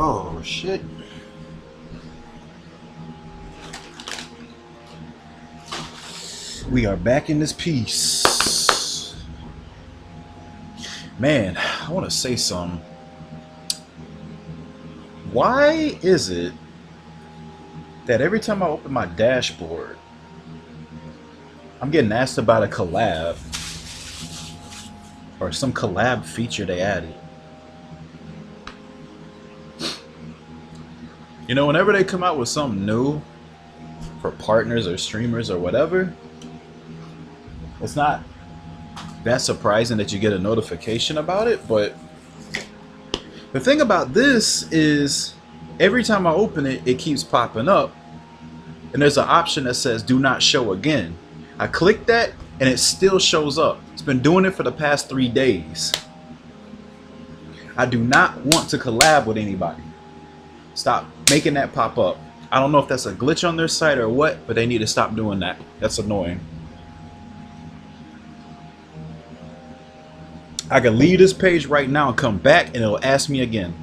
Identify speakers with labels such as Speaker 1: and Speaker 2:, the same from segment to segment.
Speaker 1: Oh shit. We are back in this piece. Man, I want to say something. Why is it that every time I open my dashboard, I'm getting asked about a collab or some collab feature they added? You know, whenever they come out with something new for partners or streamers or whatever, it's not that surprising that you get a notification about it. But the thing about this is every time I open it, it keeps popping up. And there's an option that says do not show again. I click that and it still shows up. It's been doing it for the past 3 days. I do not want to collab with anybody. Stop making that pop up. I don't know if that's a glitch on their site or what, but they need to stop doing that. That's annoying. I can leave this page right now and come back and it'll ask me again.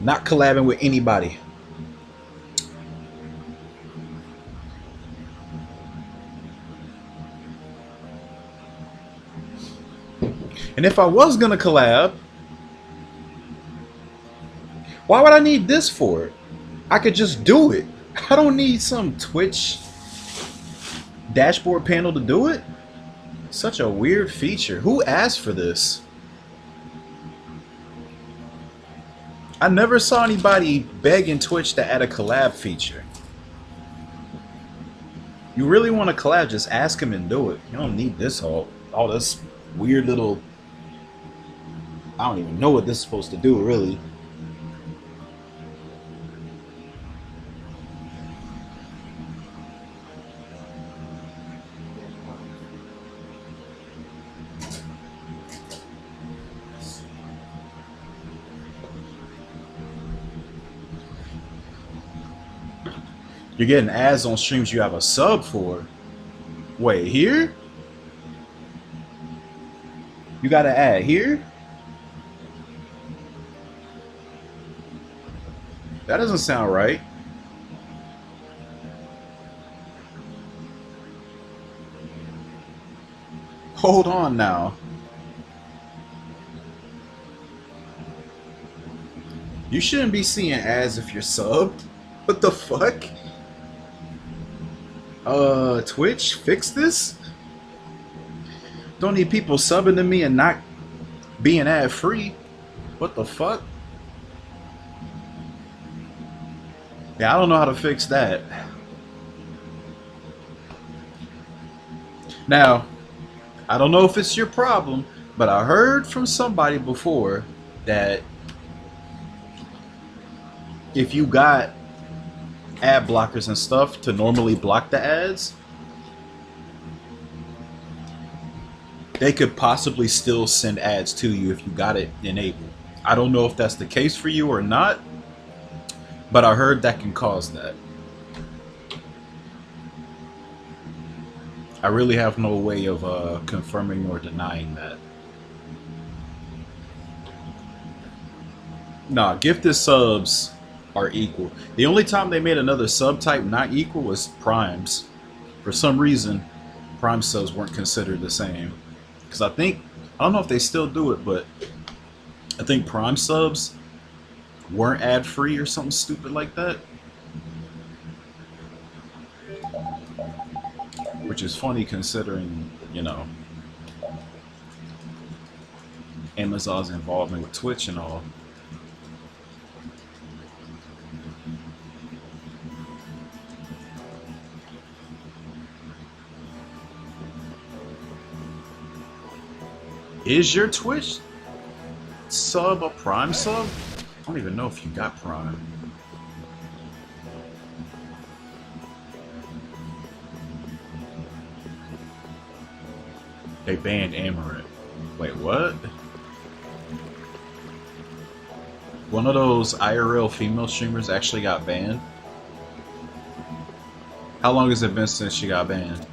Speaker 1: Not collabing with anybody. And if I was gonna collab, why would I need this for it? I could just do it. I don't need some Twitch dashboard panel to do it. Such a weird feature. Who asked for this? I never saw anybody begging Twitch to add a collab feature. You really want to collab, just ask them and do it. You don't need this all this weird little... I don't even know what this is supposed to do, really. You're getting ads on streams you have a sub for. Wait, here? You got an ad here? That doesn't sound right. Hold on now. You shouldn't be seeing ads if you're subbed. What the fuck? Twitch, fix this? Don't need people subbing to me and not being ad free. What the fuck? Yeah, I don't know how to fix that. Now, I don't know if it's your problem, but I heard from somebody before that if you got ad blockers and stuff to normally block the ads, they could possibly still send ads to you if you got it enabled. I don't know if that's the case for you or not, but I heard that can cause that. I really have no way of confirming or denying that. Nah, gifted subs are equal. The only time they made another subtype not equal was primes. For some reason, prime subs weren't considered the same. Because I don't know if they still do it, but I think prime subs weren't ad-free or something stupid like that. Which is funny considering, you know, Amazon's involvement with Twitch and all. Is your Twitch sub a Prime sub? I don't even know if you got Prime. They banned Amaranth. Wait, what? One of those IRL female streamers actually got banned? How long has it been since she got banned?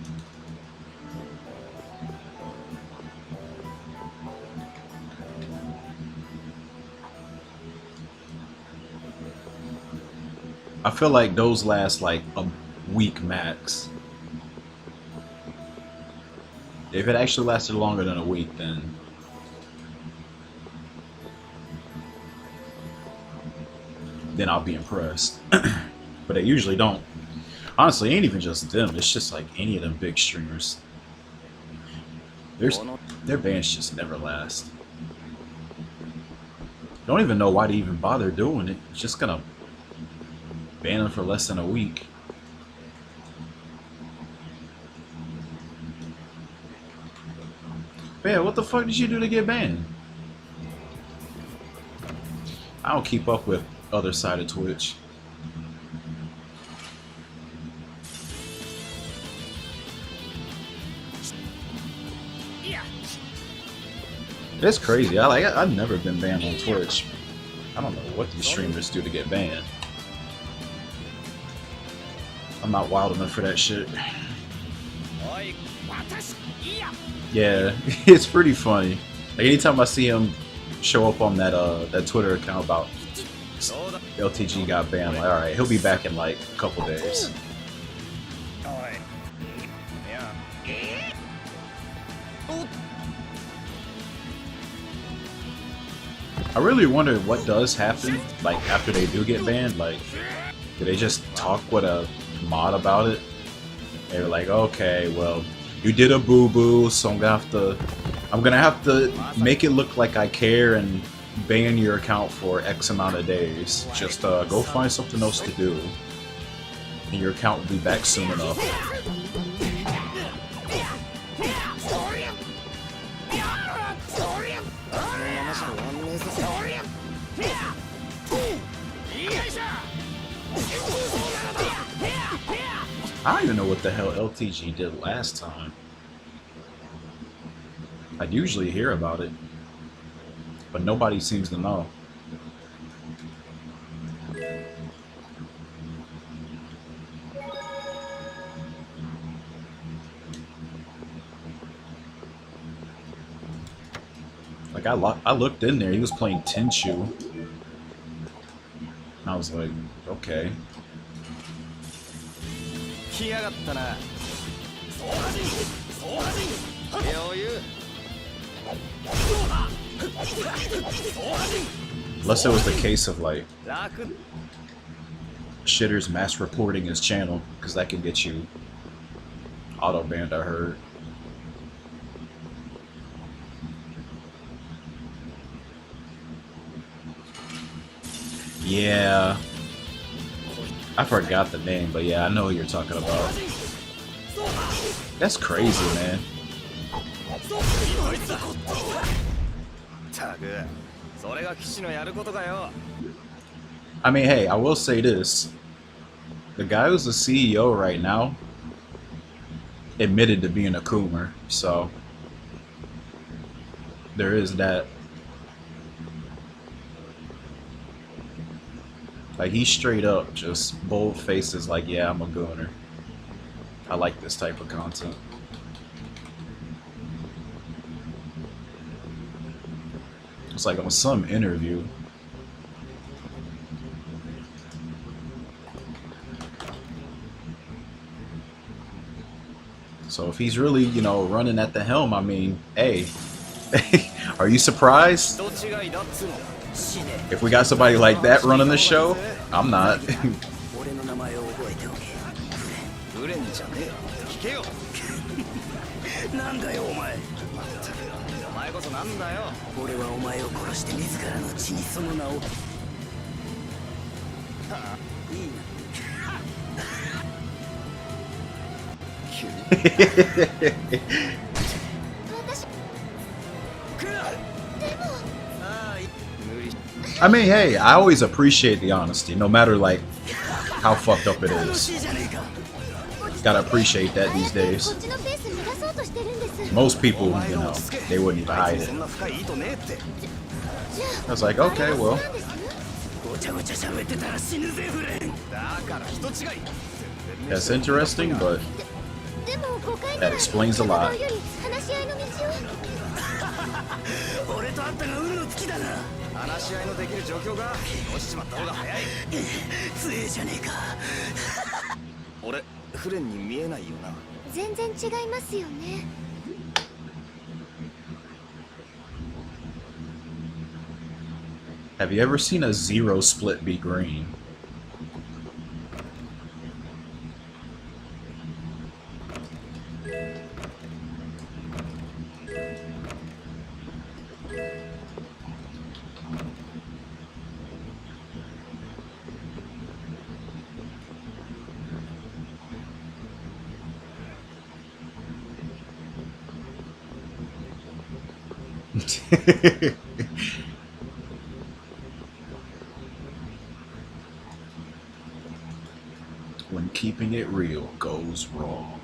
Speaker 1: I feel like those last like a week max. If it actually lasted longer than a week, then I'll be impressed. But they usually don't. Honestly, it ain't even just them. It's just like any of them big streamers. Their bans just never last. Don't even know why they even bother doing it. It's just gonna ban them for less than a week. Man, what the fuck did you do to get banned? I don't keep up with other side of Twitch. It's crazy. I've never been banned on Twitch. I don't know what these streamers do to get banned. I'm not wild enough for that shit. Yeah, it's pretty funny. Like anytime I see him show up on that Twitter account about LTG got banned, I'm like, alright, he'll be back in like a couple days. I really wonder what does happen, like after they do get banned. Like, do they just talk with a mod about it? They're like, okay, well, you did a boo-boo, so I'm gonna have to make it look like I care and ban your account for X amount of days. Just go find something else to do, and your account will be back soon enough. I don't even know what the hell LTG did last time. I'd usually hear about it, but nobody seems to know. Like I looked in there, he was playing Tenchu. I was like, okay. Unless it was the case of like shitters mass reporting his channel, because that can get you auto banned, I heard. Yeah, I forgot the name, but yeah, I know who you're talking about. That's crazy, man. I mean, hey, I will say this. The guy who's the CEO right now admitted to being a coomer, so there is that. Like, he straight up just bold faces like, yeah, I'm a gooner. I like this type of content. It's like on some interview. So if he's really, you know, running at the helm, I mean, hey, are you surprised? If we got somebody like that running the show, I'm not. I mean, hey, I always appreciate the honesty, no matter like how fucked up it is. Gotta appreciate that these days. Most people, you know, they wouldn't even hide it. I was like, okay, well. That's interesting, but that explains a lot. Have you ever seen a zero split be green? When keeping it real goes wrong.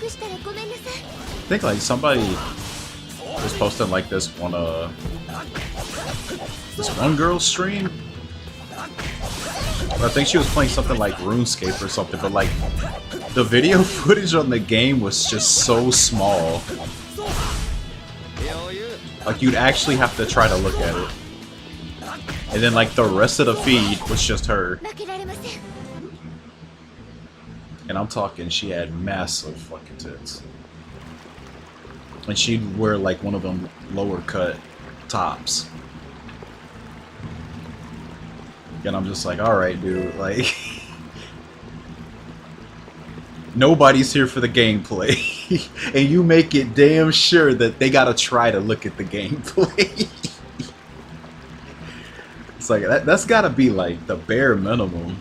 Speaker 1: I think like somebody was posting like this one girl's stream. I think she was playing something like RuneScape or something, but like the video footage on the game was just so small. Like you'd actually have to try to look at it. And then like the rest of the feed was just her. And I'm talking, she had massive fucking tits. And she'd wear like one of them lower cut tops. And I'm just like, alright dude, like... nobody's here for the gameplay. And you make it damn sure that they gotta try to look at the gameplay. It's like, that's gotta be like the bare minimum.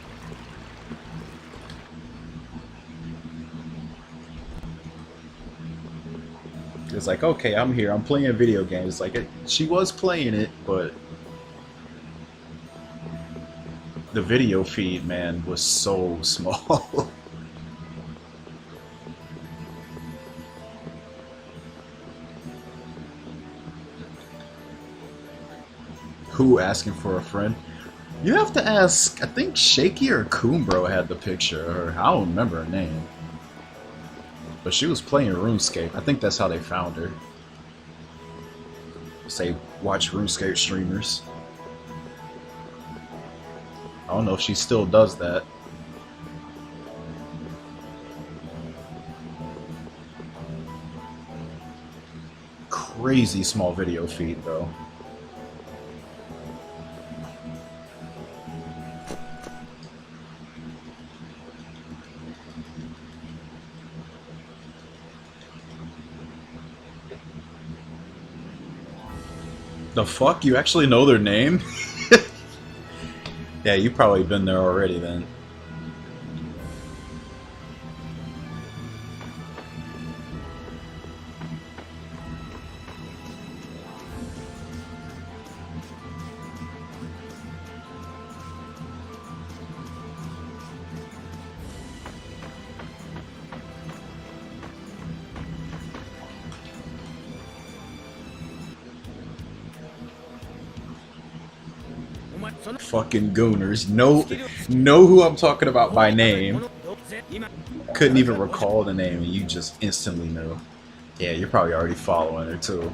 Speaker 1: It's like, okay, I'm here, I'm playing video games. Like, she was playing it, but the video feed, man, was so small. Who asking for a friend? You have to ask, I think Shaky or Coombro had the picture of her. I don't remember her name. But she was playing RuneScape. I think that's how they found her. Say, watch RuneScape streamers. I don't know if she still does that. Crazy small video feed, though. The fuck? You actually know their name? Yeah, you've probably been there already then. Fucking gooners. Know who I'm talking about by name. Couldn't even recall the name and you just instantly knew. Yeah, you're probably already following her too.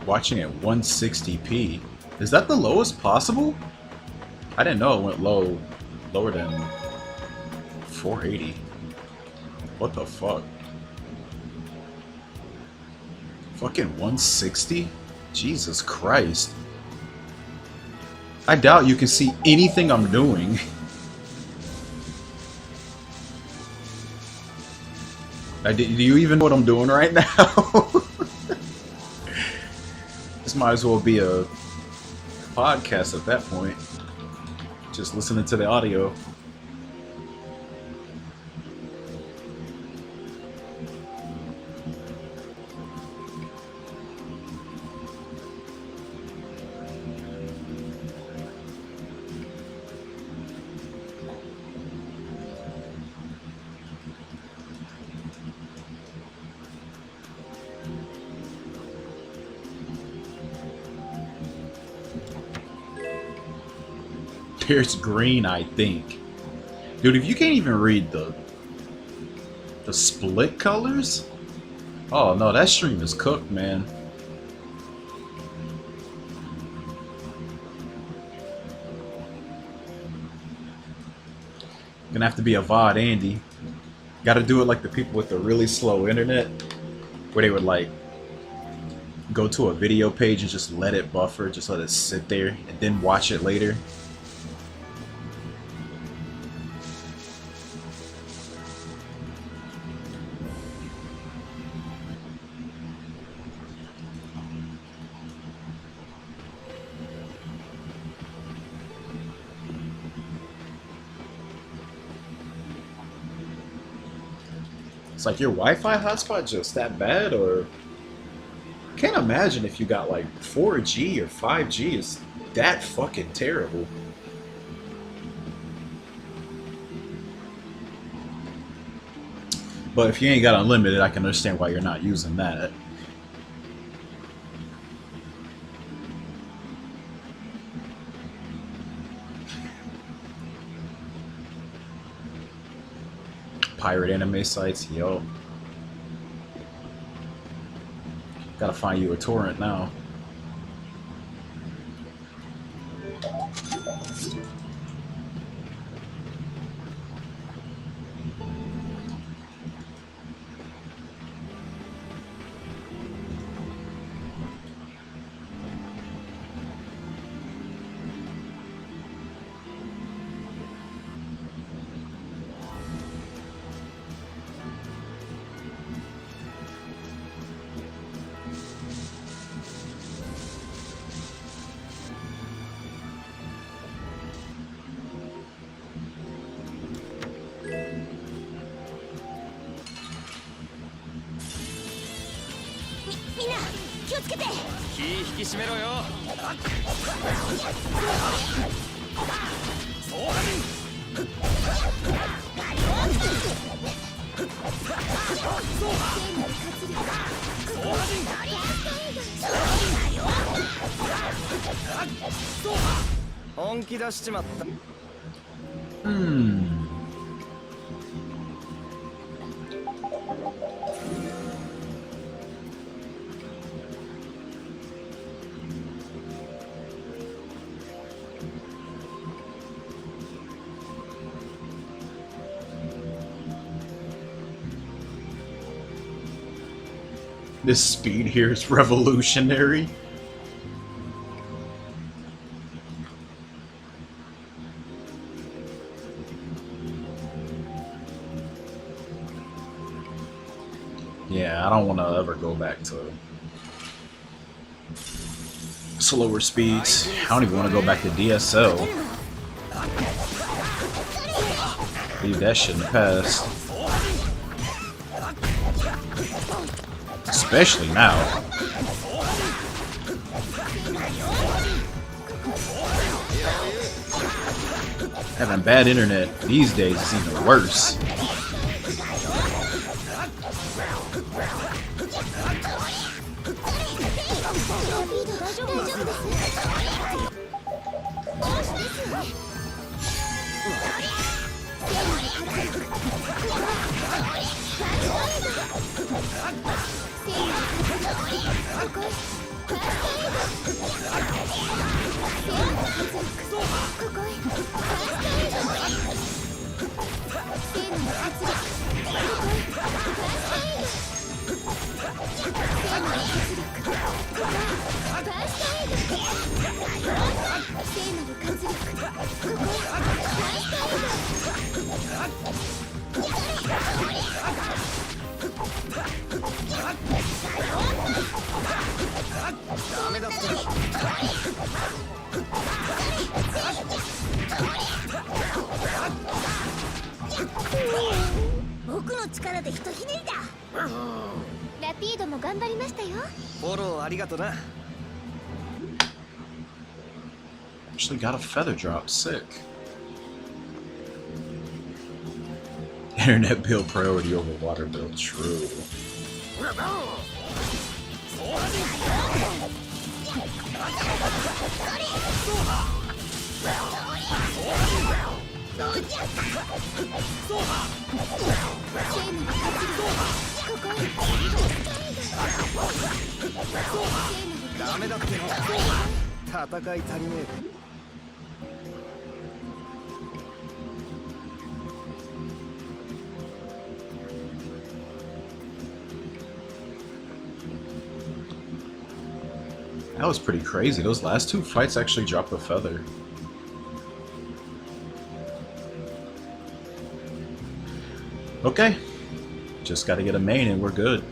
Speaker 1: Watching at 160p. Is that the lowest possible? I didn't know it went lower than 480. What the fuck? Fucking 160? Jesus Christ. I doubt you can see anything I'm doing. Do you even know what I'm doing right now? This might as well be a podcast at that point. Just listening to the audio. There's green, I think. Dude, if you can't even read the split colors? Oh no, that stream is cooked, man. Gonna have to be a VOD Andy. Gotta do it like the people with the really slow internet, where they would like go to a video page and just let it buffer, just let it sit there, and then watch it later. It's like your Wi-Fi hotspot just that bad, or I can't imagine if you got like 4G or 5G is that fucking terrible. But if you ain't got unlimited, I can understand why you're not using that. Pirate anime sites, yo. Gotta find you a torrent now. This speed here is revolutionary. Yeah, I don't want to ever go back to slower speeds. I don't even want to go back to DSL. Leave that shit in the past. Especially now. Having bad internet these days is even worse. Actually got a feather drop. Sick. Internet bill priority over water bill. True. That was pretty crazy. Those last two fights actually dropped a feather. Okay. Just gotta get a main and we're good.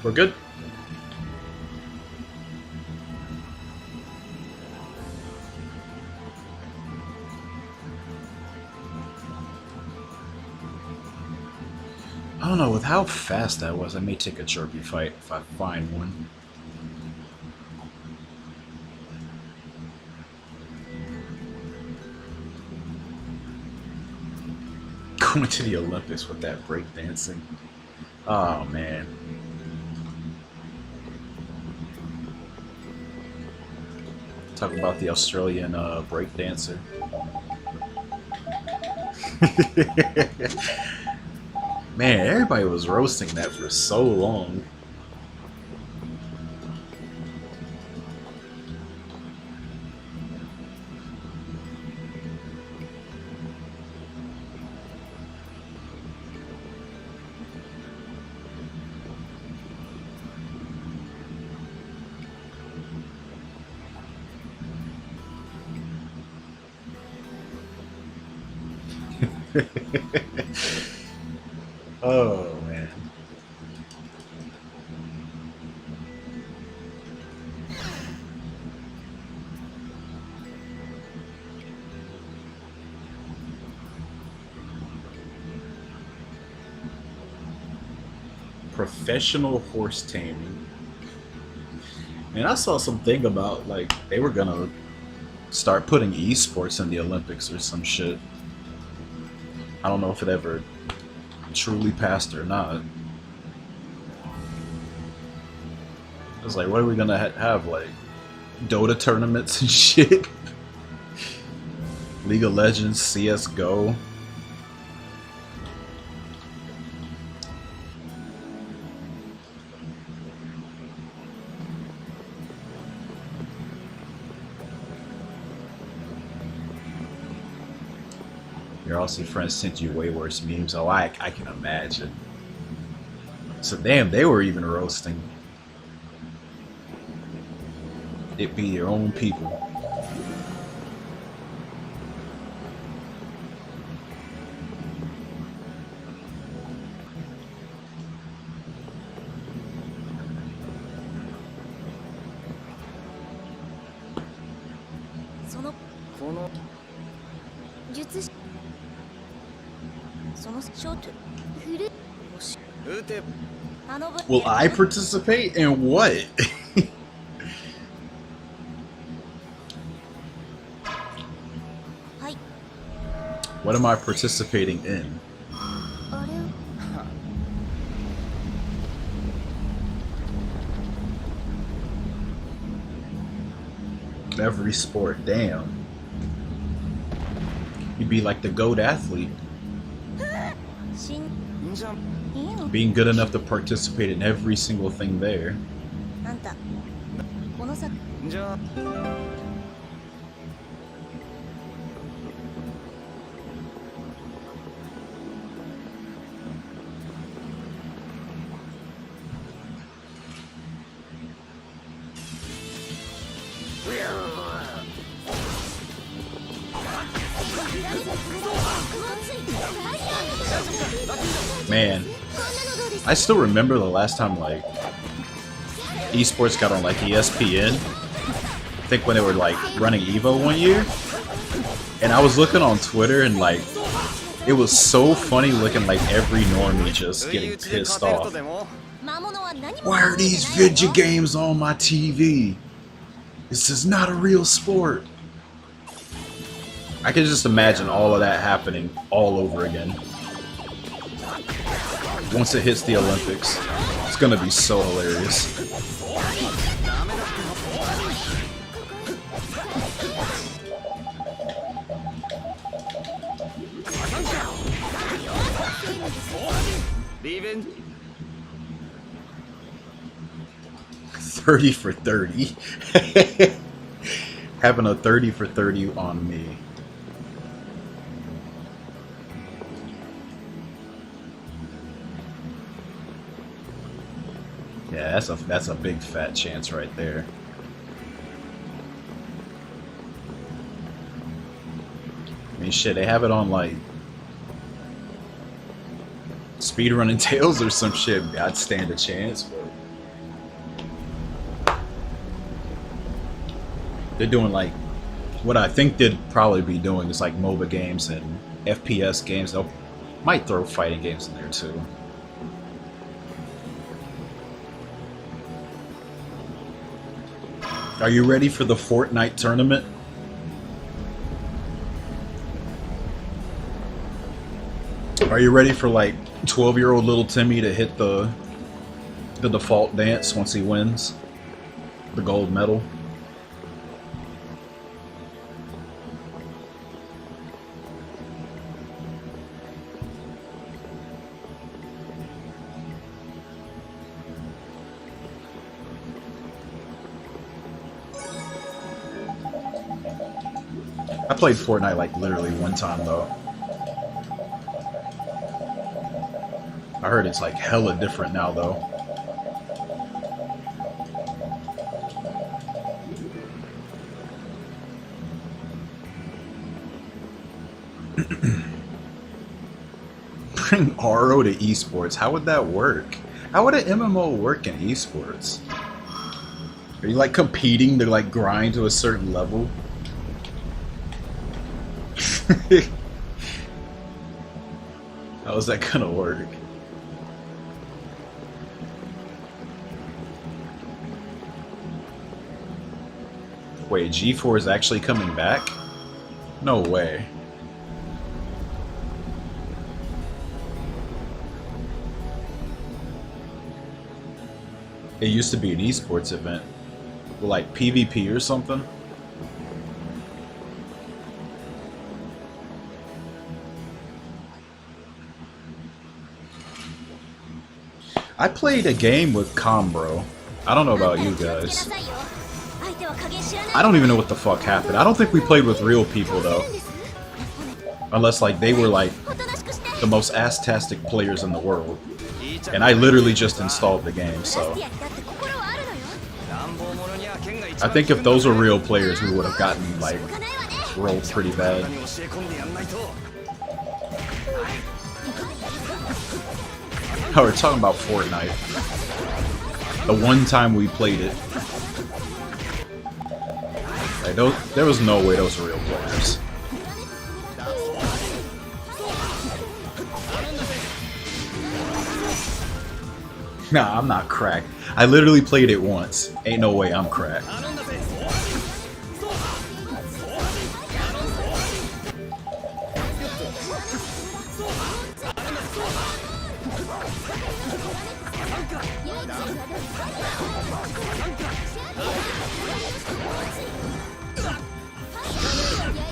Speaker 1: We're good. I don't know, with how fast that was, I may take a jerky fight if I find one. Going to the Olympics with that breakdancing. Oh man. Talk about the Australian breakdancer. Man, everybody was roasting that for so long. Oh man. Professional horse taming. And I saw something about like they were gonna start putting esports in the Olympics or some shit. I don't know if it ever truly passed or not. I was like, what are we gonna have like Dota tournaments and shit? League of Legends, CS:GO. Your Aussie friends sent you way worse memes. Oh, I can imagine. So damn, they were even roasting. It be your own people. Will I participate in what? What am I participating in? Every sport, damn. You'd be like the GOAT athlete. Being good enough to participate in every single thing there. Man, I still remember the last time like esports got on like ESPN. I think when they were like running Evo one year, and I was looking on Twitter and like it was so funny looking like every normie just getting pissed off. Why are these video games on my TV? This is not a real sport. I can just imagine all of that happening all over again. Once it hits the Olympics, it's gonna be so hilarious.
Speaker 2: Leaving.
Speaker 1: 30 for 30. Having a 30 for 30 on me. Yeah, that's a big fat chance right there. I mean, shit, they have it on like Speedrunning Tales or some shit. I'd stand a chance, but they're doing like what I think they'd probably be doing is like MOBA games and FPS games. They might throw fighting games in there too. Are you ready for the Fortnite tournament? Are you ready for like 12-year-old little Timmy to hit the default dance once he wins the gold medal? I played Fortnite like literally one time though. I heard it's like hella different now though. Bring RO to esports. How would that work? How would an MMO work in esports? Are you like competing to like grind to a certain level? How is that gonna work? Wait, G4 is actually coming back? No way. It used to be an esports event. Like PvP or something? I played a game with Combro. I don't know about you guys. I don't even know what the fuck happened. I don't think we played with real people though. Unless like they were like the most ass-tastic players in the world. And I literally just installed the game, so I think if those were real players we would have gotten like rolled pretty bad. Oh, we're talking about Fortnite. The one time we played it. Like, there was no way those were real players. Nah, I'm not cracked. I literally played it once. Ain't no way I'm cracked.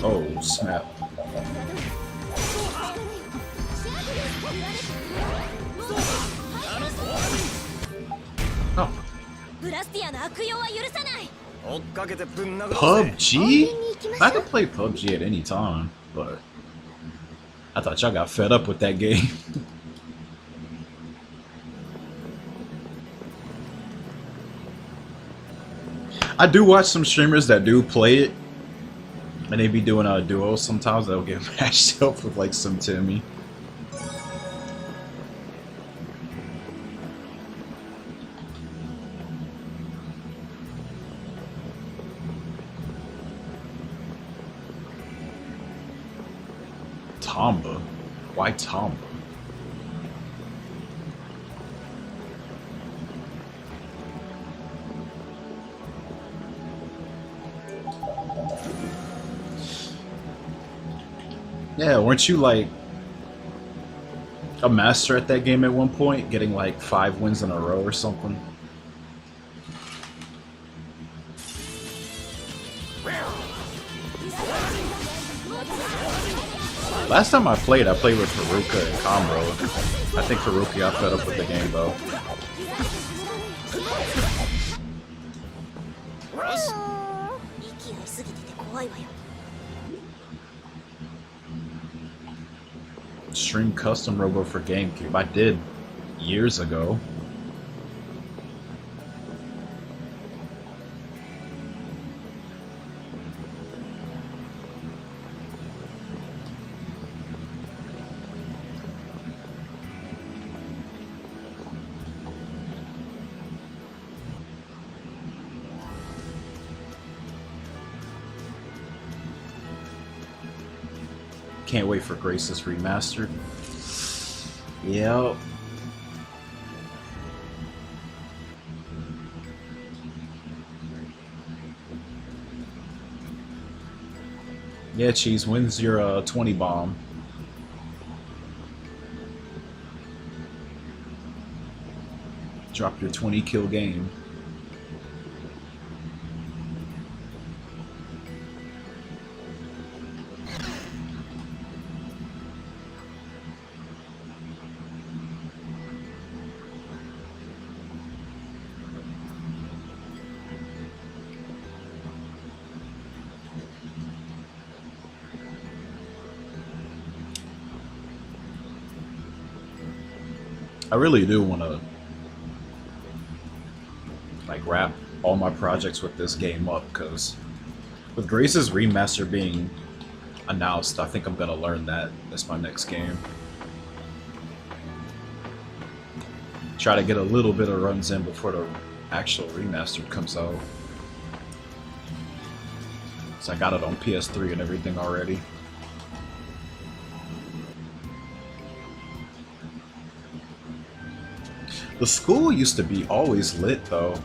Speaker 1: Oh, snap. Oh. PUBG? I could play PUBG at any time, but I thought y'all got fed up with that game. I do watch some streamers that do play it, and they be doing a duo. Sometimes they'll get matched up with like some Timmy. Tomba? Why Tomba? Yeah, weren't you like a master at that game at one point, getting like 5 wins in a row or something? Last time I played with Haruka and Combro. I think Haruka got fed up with the game though. Stream custom robo for GameCube. I did years ago. Can't wait for Grace's Remastered. Yep. Yeah, Cheese, when's your 20 bomb? Drop your 20 kill game. I really do want to like wrap all my projects with this game up, because with Grace's Remaster being announced, I think I'm gonna learn that as my next game. try to get a little bit of runs in before the actual remastered comes out. So I got it on PS3 and everything already. The school used to be always lit though.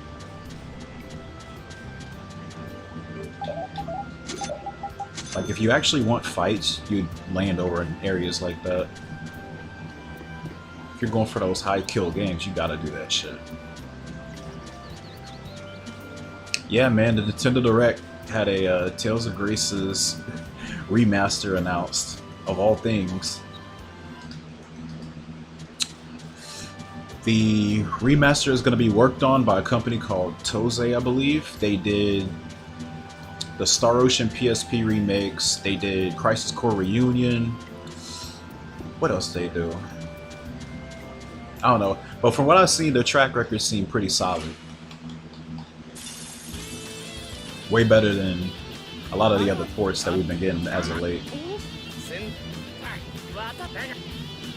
Speaker 1: Like if you actually want fights, you'd land over in areas like that. If you're going for those high kill games, you gotta do that shit. Yeah, man, the Nintendo Direct had a Tales of Grace's remaster announced, of all things. The remaster is going to be worked on by a company called Toze, I believe. They did the Star Ocean PSP remakes. They did Crisis Core Reunion. What else did they do? I don't know. But from what I've seen, the track record seemed pretty solid. Way better than a lot of the other ports that we've been getting as of late.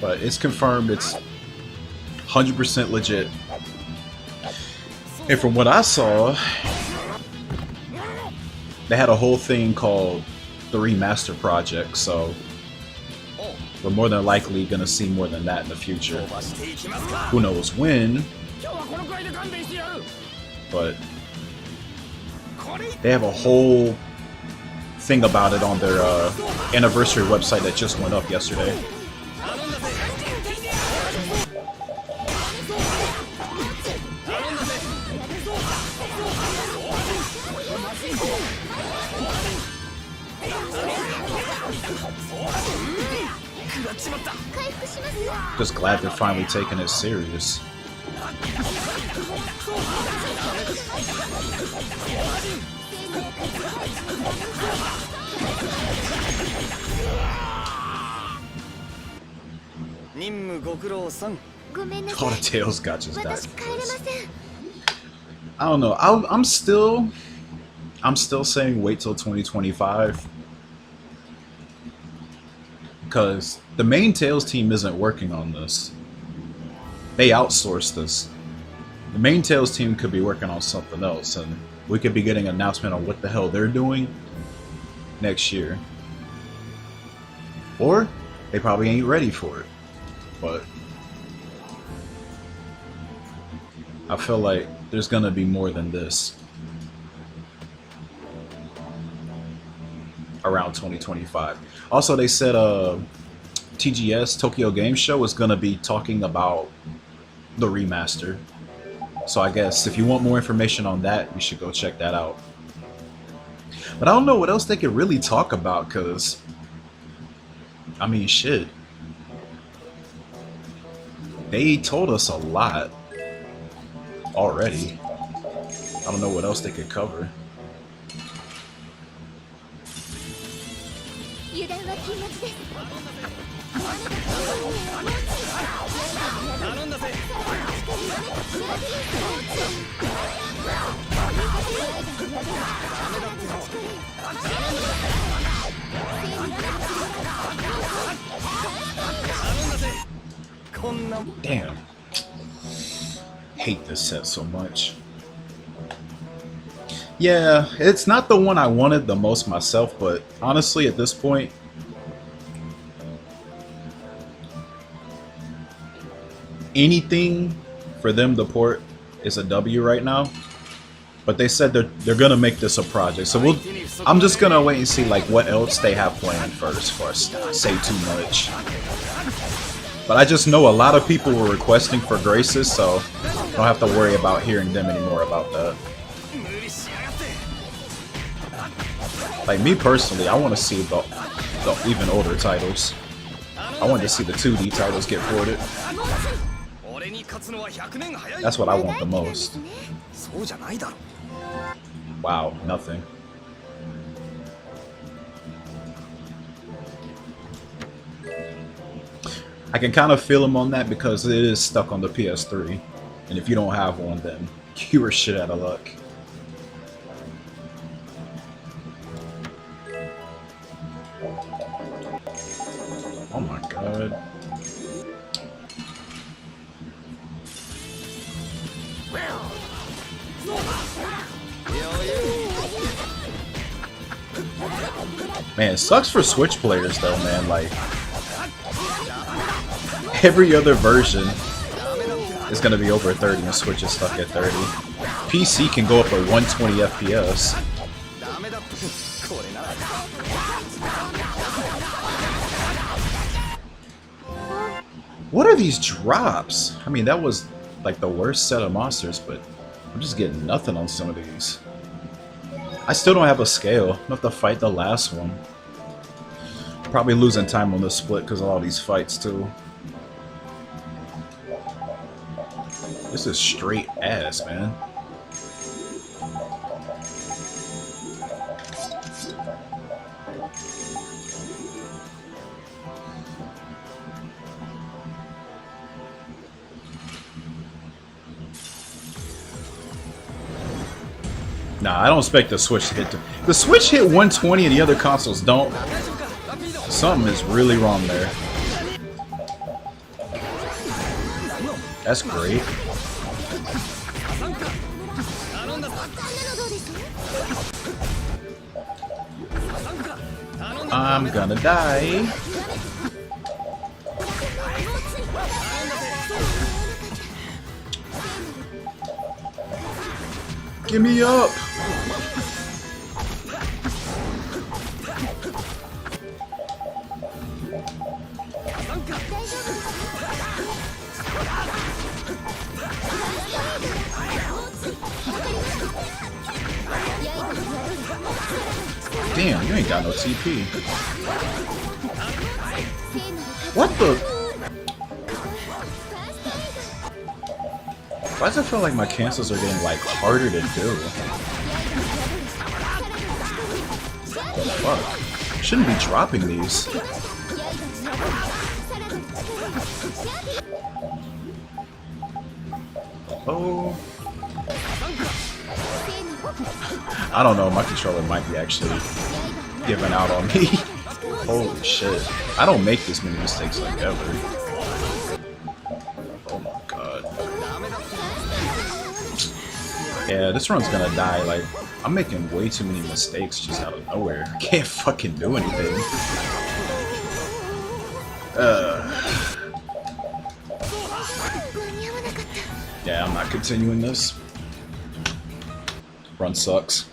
Speaker 1: But it's confirmed it's 100% legit. And from what I saw, they had a whole thing called the Remaster Project, so we're more than likely gonna see more than that in the future. Who knows when, but they have a whole thing about it on their anniversary website that just went up yesterday. Just glad they're finally taking it serious. All the Tails gotchas died. I don't know. I'm still saying wait till 2025. Because the main Tails team isn't working on this. They outsourced this. The main Tails team could be working on something else, and we could be getting an announcement on what the hell they're doing next year. Or they probably ain't ready for it. But I feel like there's gonna be more than this around 2025. Also, they said TGS, Tokyo Game Show, is gonna be talking about the remaster. So I guess if you want more information on that, you should go check that out. But I don't know what else they could really talk about, because I mean, shit, they told us a lot already. I don't know what else they could cover. Damn. Hate this set so much. Yeah, it's not the one I wanted the most myself, but honestly at this point, anything for them to port is a W right now. But they said they're gonna make this a project, so I'm just gonna wait and see like what else they have planned first before I say too much. But I just know a lot of people were requesting for Graces, so I don't have to worry about hearing them anymore about that. Like me personally, I want to see the even older titles. I want to see the 2D titles get ported. That's what I want the most. Wow, nothing. I can kind of feel him on that because it is stuck on the PS3. And if you don't have one, then you were shit out of luck. Oh my god. Man, it sucks for Switch players though, man. Like, every other version is gonna be over 30 and Switch is stuck at 30. PC can go up to 120 FPS. What are these drops? I mean, that was like the worst set of monsters, but I'm just getting nothing on some of these. I still don't have a scale. I'm gonna have to fight the last one. Probably losing time on the split because of all these fights too. This is straight ass, man. Nah, I don't expect the Switch to hit the Switch hit 120 and the other consoles don't. Something is really wrong there. That's great. I'm gonna die. Give me up. Damn, you ain't got no TP. What the? Why does it feel like my cancels are getting like harder to do? What the fuck? Shouldn't be dropping these. Oh. I don't know, my controller might be actually giving out on me. Holy shit. I don't make this many mistakes like ever. Oh my god. Yeah, this run's gonna die. Like, I'm making way too many mistakes just out of nowhere. I can't fucking do anything. Yeah, I'm not continuing this. Run sucks.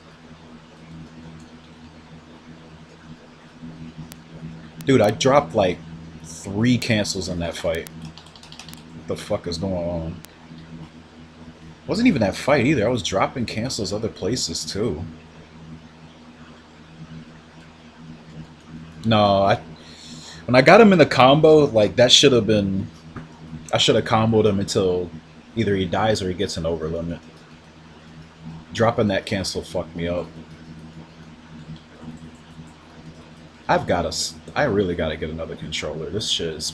Speaker 1: Dude, I dropped like 3 cancels in that fight. What the fuck is going on? Wasn't even that fight either. I was dropping cancels other places too. No, when I got him in the combo, like that should have been. I should have comboed him until either he dies or he gets an over limit. Dropping that cancel fucked me up. I really gotta get another controller. This shit is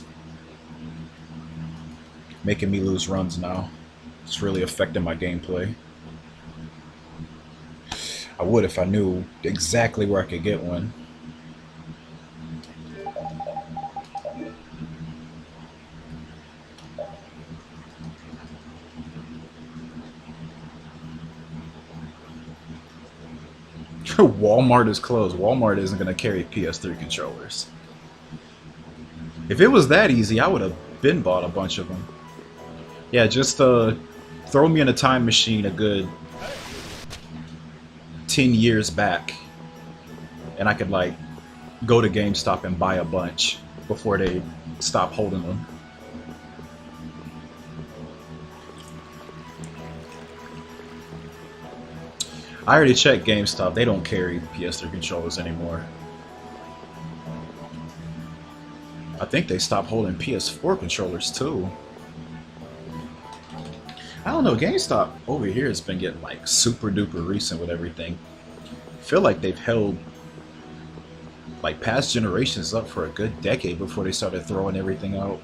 Speaker 1: making me lose runs now. It's really affecting my gameplay. I would if I knew exactly where I could get one. Walmart is closed. Walmart isn't going to carry PS3 controllers. If it was that easy, I would have been bought a bunch of them. Yeah, just throw me in a time machine a good 10 years back, and I could like go to GameStop and buy a bunch before they stop holding them. I already checked GameStop. They don't carry PS3 controllers anymore. I think they stopped holding PS4 controllers too. I don't know. GameStop over here has been getting like super duper recent with everything. I feel like they've held like past generations up for a good decade before they started throwing everything out.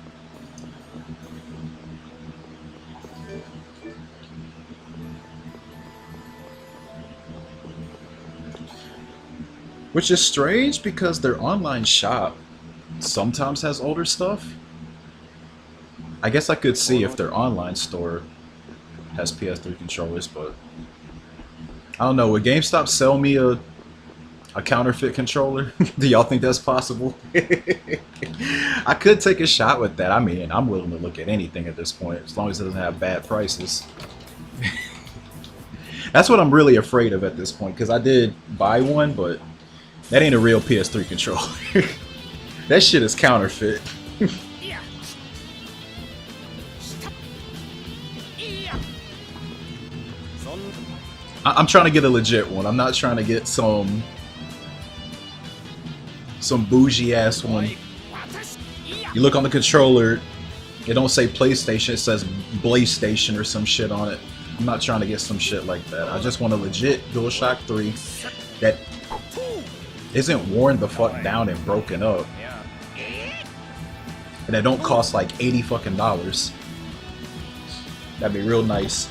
Speaker 1: Which is strange because their online shop sometimes has older stuff. I guess I could see if their online store has PS3 controllers, but I don't know. Would GameStop sell me a A counterfeit controller? Do y'all think that's possible? I could take a shot with that. I mean, I'm willing to look at anything at this point, as long as it doesn't have bad prices. That's what I'm really afraid of at this point, because I did buy one, but that ain't a real PS3 controller. That shit is counterfeit. I'm trying to get a legit one. I'm not trying to get some bougie ass one. You look on the controller, it don't say PlayStation, it says BlayStation or some shit on it. I'm not trying to get some shit like that. I just want a legit DualShock 3 that isn't worn the fuck down and broken up, and that don't cost like $80 fucking. That'd be real nice.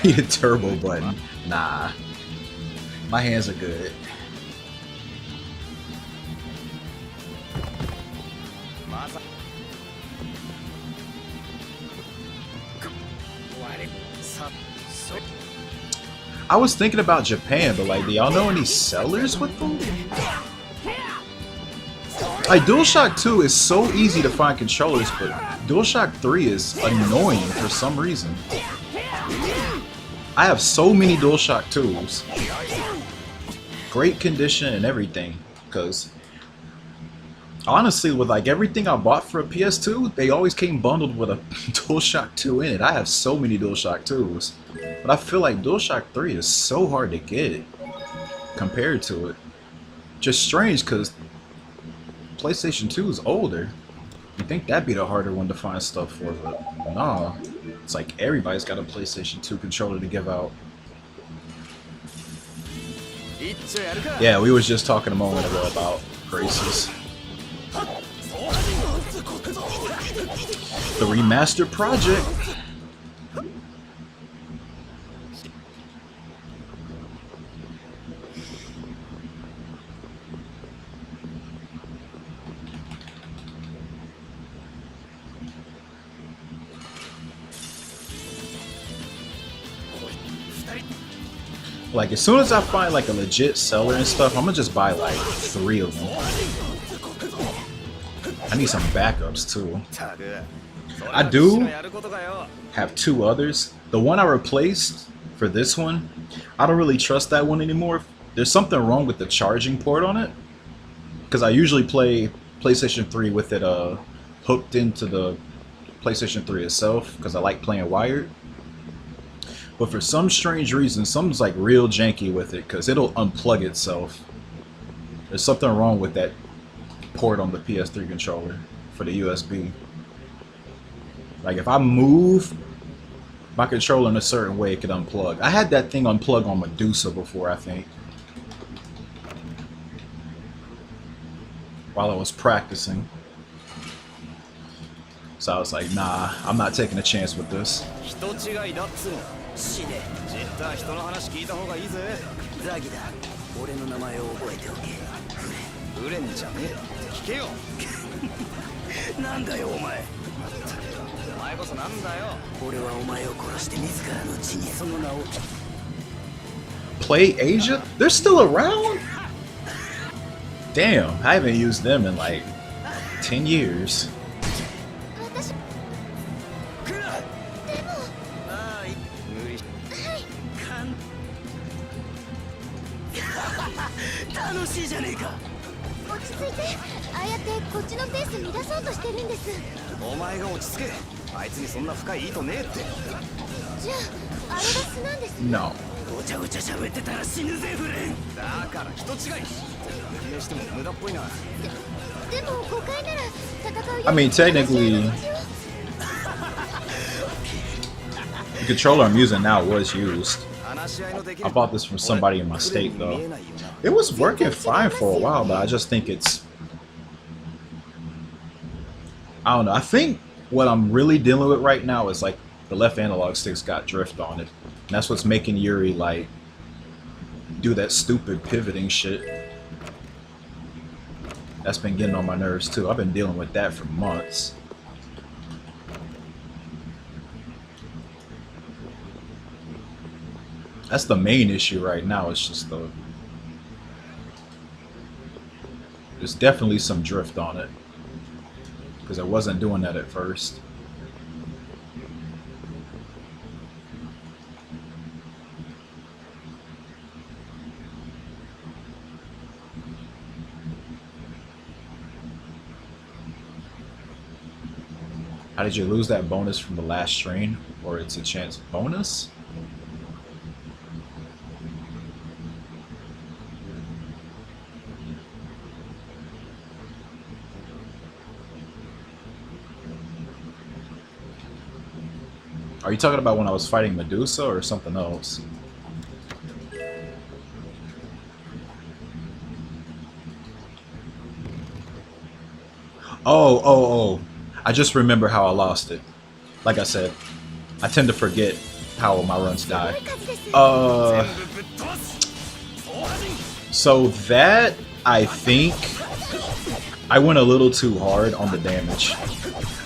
Speaker 1: Need a turbo button? Nah. My hands are good. I was thinking about Japan, but like, do y'all know any sellers with them? Like, DualShock 2 is so easy to find controllers, but DualShock 3 is annoying for some reason. I have so many DualShock 2s. Great condition and everything, because honestly, with like everything I bought for a PS2, they always came bundled with a DualShock 2 in it. I have so many DualShock 2s, but I feel like DualShock 3 is so hard to get compared to it. Just strange, because PlayStation 2 is older. You think that'd be the harder one to find stuff for, but nah. It's like everybody's got a PlayStation 2 controller to give out. Yeah, we was just talking a moment ago about braces. The remastered project. Like, as soon as I find like a legit seller and stuff, I'm gonna just buy like 3 of them. I need some backups too. I do have 2 others. The one I replaced for this one, I don't really trust that one anymore. There's something wrong with the charging port on it, because I usually play PlayStation 3 with it hooked into the PlayStation 3 itself, because I like playing wired. But for some strange reason, something's like real janky with it, because it'll unplug itself. There's something wrong with that port on the PS3 controller for the USB. Like, if I move my controller in a certain way, it could unplug. I had that thing unplug on Medusa before, I think, while I was practicing. So I was like, nah, I'm not taking a chance with this. Play Asia? They're still around? Damn, I haven't used them in like 10 years. No. I mean, technically, the controller I'm using now was used. I bought this from somebody in my state, though. It was working fine for a while, but I just think it's... I don't know. I think what I'm really dealing with right now is, like, the left analog stick's got drift on it. And that's what's making Yuri, like, do that stupid pivoting shit. That's been getting on my nerves, too. I've been dealing with that for months. That's the main issue right now. It's just the... There's definitely some drift on it. Because I wasn't doing that at first. How did you lose that bonus from the last train? Or it's a chance bonus? Are you talking about when I was fighting Medusa or something else? Oh. I just remember how I lost it. Like I said, I tend to forget how my runs die. So that, I think, I went a little too hard on the damage.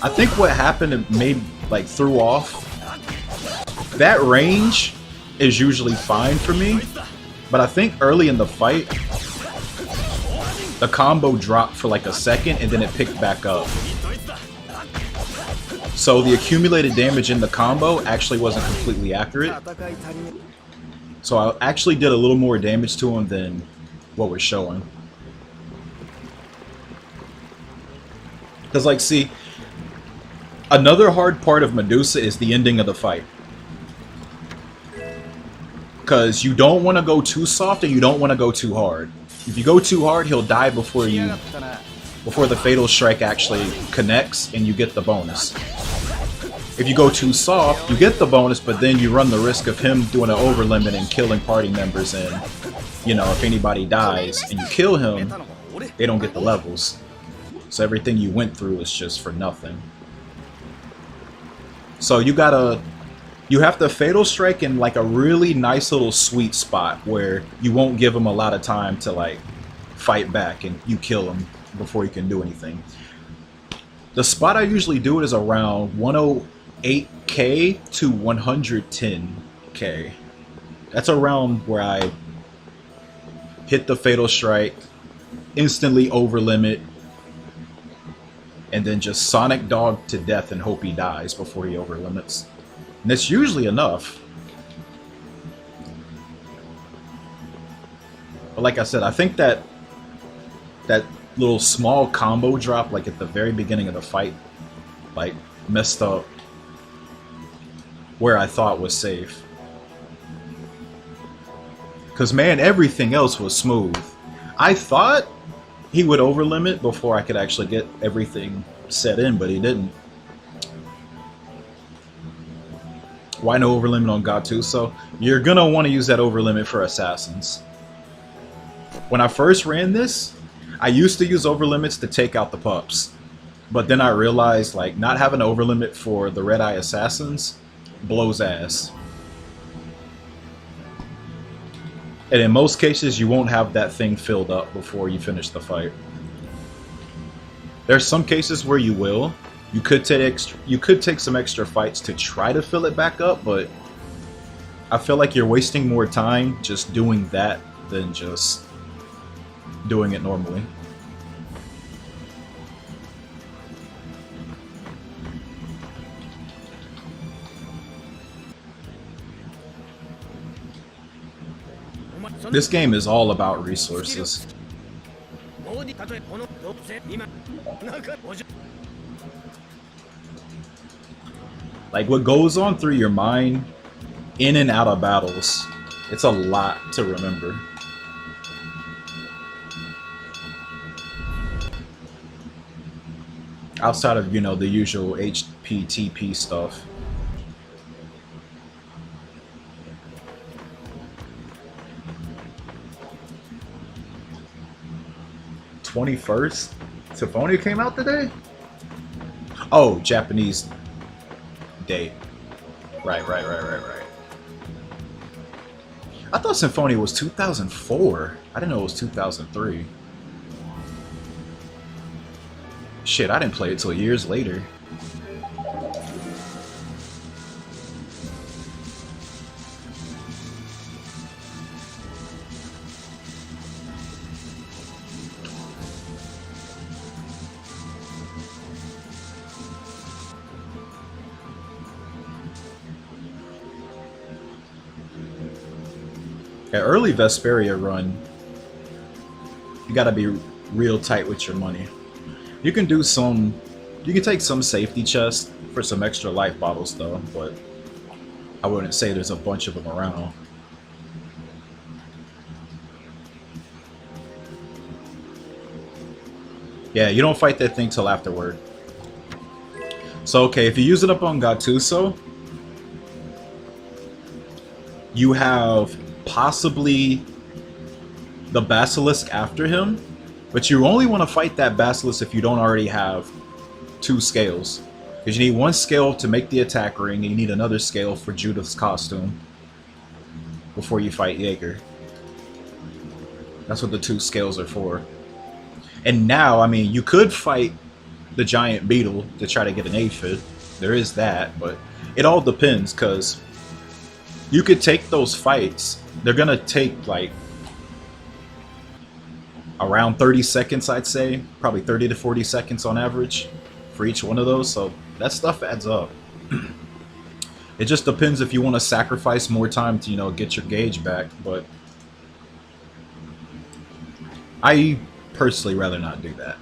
Speaker 1: I think what happened, it made, like, threw off. That range is usually fine for me, but I think early in the fight, the combo dropped for like a second and then it picked back up. So the accumulated damage in the combo actually wasn't completely accurate. So I actually did a little more damage to him than what was showing. Because, like, see, another hard part of Medusa is the ending of the fight. Because you don't want to go too soft and you don't want to go too hard. If you go too hard, he'll die before the Fatal Strike actually connects and you get the bonus. If you go too soft, you get the bonus, but then you run the risk of him doing an overlimit and killing party members, and, you know, if anybody dies and you kill him, they don't get the levels. So everything you went through is just for nothing. So you have to Fatal Strike in like a really nice little sweet spot where you won't give him a lot of time to like fight back and you kill him before he can do anything. The spot I usually do it is around 108k to 110k. That's around where I hit the Fatal Strike, instantly over limit, and then just Sonic Dog to death and hope he dies before he over limits. And that's usually enough. But like I said, I think that little small combo drop, like at the very beginning of the fight, like messed up where I thought was safe. Because, man, everything else was smooth. I thought he would overlimit before I could actually get everything set in, but he didn't. Why no overlimit on Gattuso? You're gonna want to use that overlimit for assassins. When I first ran this, I used to use overlimits to take out the pups. But then I realized, like, not having an overlimit for the Red Eye Assassins blows ass. And in most cases, you won't have that thing filled up before you finish the fight. There's some cases where you will. You could take some extra fights to try to fill it back up, but I feel like you're wasting more time just doing that than just doing it normally. This game is all about resources. Like, what goes on through your mind in and out of battles, it's a lot to remember. Outside of, you know, the usual HPTP stuff. '21st? Symphonia came out today? Oh, Japanese date. Right. I thought Symphonia was 2004. I didn't know it was 2003. Shit, I didn't play it till years later. An early Vesperia run, you gotta be real tight with your money. You can do some, you can take some safety chests for some extra life bottles though, but I wouldn't say there's a bunch of them around. Yeah, you don't fight that thing till afterward. So okay, if you use it up on Gattuso, you have possibly the Basilisk after him, but you only want to fight that Basilisk if you don't already have 2 scales. Because you need 1 scale to make the attack ring, and you need another scale for Judith's costume before you fight Jaeger. That's what the 2 scales are for. And now, I mean, you could fight the giant beetle to try to get an aphid. There is that, but it all depends, because you could take those fights. They're gonna take like around 30 seconds, I'd say. Probably 30 to 40 seconds on average for each one of those, so that stuff adds up. It just depends if you want to sacrifice more time to, you know, get your gauge back, but I personally rather not do that.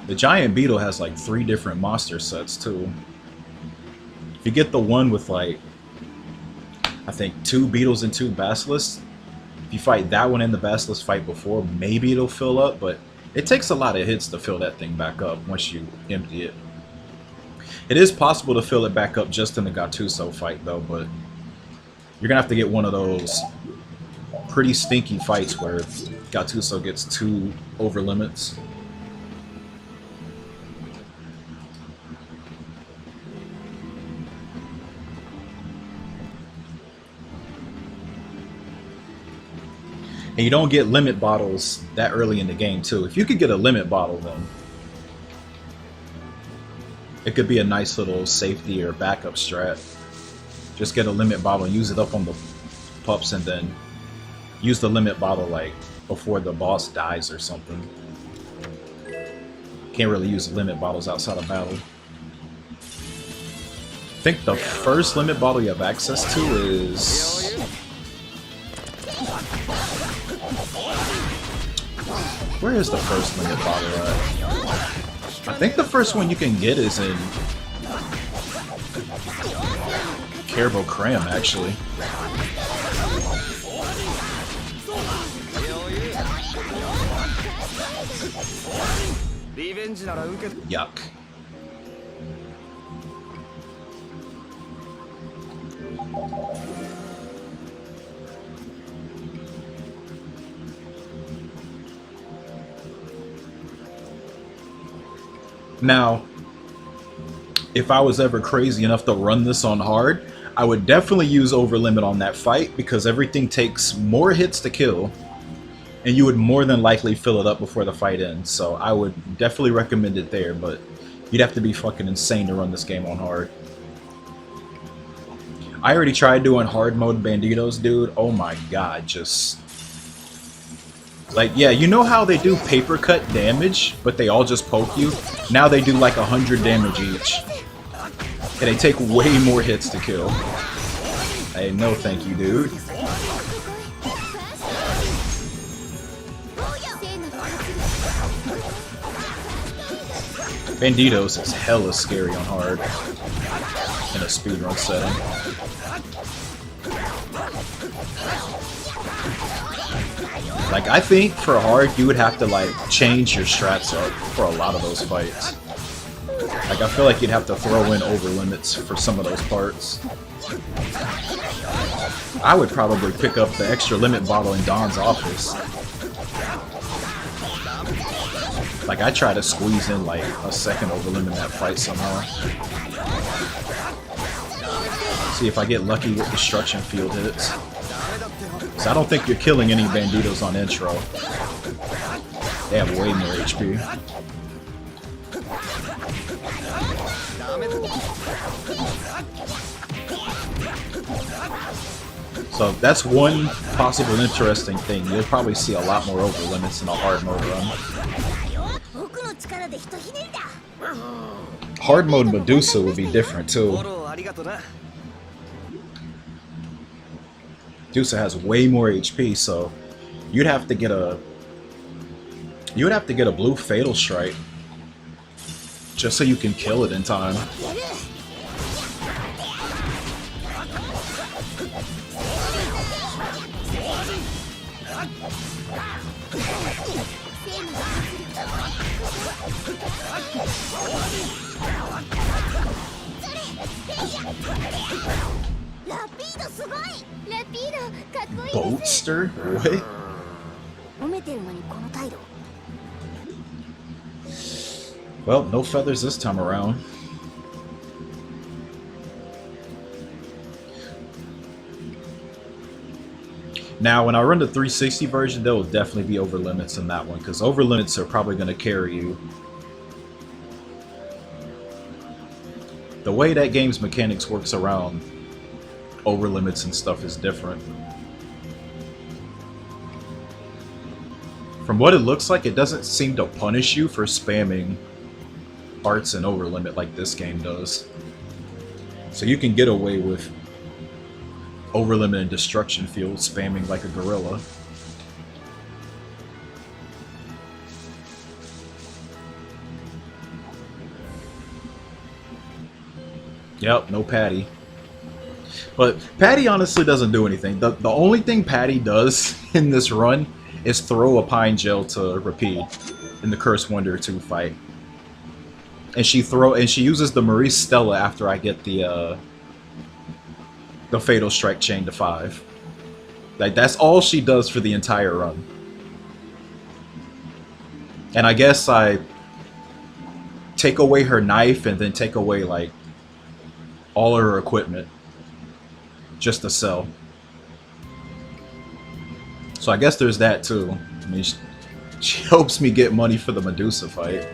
Speaker 1: The giant beetle has like 3 different monster sets too. If you get the one with like, I think 2 beetles and 2 basilisks, if you fight that one and the basilisk fight before, maybe it'll fill up, but it takes a lot of hits to fill that thing back up once you empty it. It is possible to fill it back up just in the Gattuso fight though, but you're gonna have to get one of those pretty stinky fights where Gattuso gets 2 over limits. And you don't get limit bottles that early in the game too. If you could get a limit bottle, then it could be a nice little safety or backup strat. Just get a limit bottle and use it up on the pups, and then use the limit bottle like before the boss dies or something. Can't really use limit bottles outside of battle. I think the first limit bottle you have access to is... Where is the first limit bottle at? I think the first one you can get is in Carbo Cram, actually. Yuck. Now, if I was ever crazy enough to run this on hard, I would definitely use overlimit on that fight, because everything takes more hits to kill, and you would more than likely fill it up before the fight ends. So I would definitely recommend it there, but you'd have to be fucking insane to run this game on hard. I already tried doing hard mode Banditos, dude. Oh my god, just... Like, yeah, you know how they do paper cut damage, but they all just poke you? Now they do like 100 damage each. And they take way more hits to kill. Hey, no thank you, dude. Banditos is hella scary on hard in a speedrun setting. Like, I think for hard, you would have to, like, change your strats up for a lot of those fights. Like, I feel like you'd have to throw in over limits for some of those parts. I would probably pick up the extra limit bottle in Don's office. Like, I try to squeeze in, like, a second over limit in that fight somehow. See if I get lucky with destruction field hits. So I don't think you're killing any Banditos on intro. They have way more HP. So that's one possible interesting thing. You'll probably see a lot more over limits in a hard mode run. Hard mode Medusa would be different too. Medusa has way more HP, so you'd have to get a blue fatal strike just so you can kill it in time. Boatster? What? Well, no feathers this time around. Now, when I run the 360 version, there will definitely be over limits in that one, because over limits are probably going to carry you. The way that game's mechanics works around over limits and stuff is different. From what it looks like, it doesn't seem to punish you for spamming arts and over limit like this game does. So you can get away with over limit and destruction field spamming like a gorilla. Yep, no Patty. But Patty honestly doesn't do anything. The only thing Patty does in this run is throw a pine gel to Rapide in the Curse Wonder 2 fight. And she uses the Maurice Stella after I get the Fatal Strike chain to 5. Like, that's all she does for the entire run. And I guess I take away her knife and then take away, like, all of her equipment just to sell. So I guess there's that too. I mean, she helps me get money for the Medusa fight.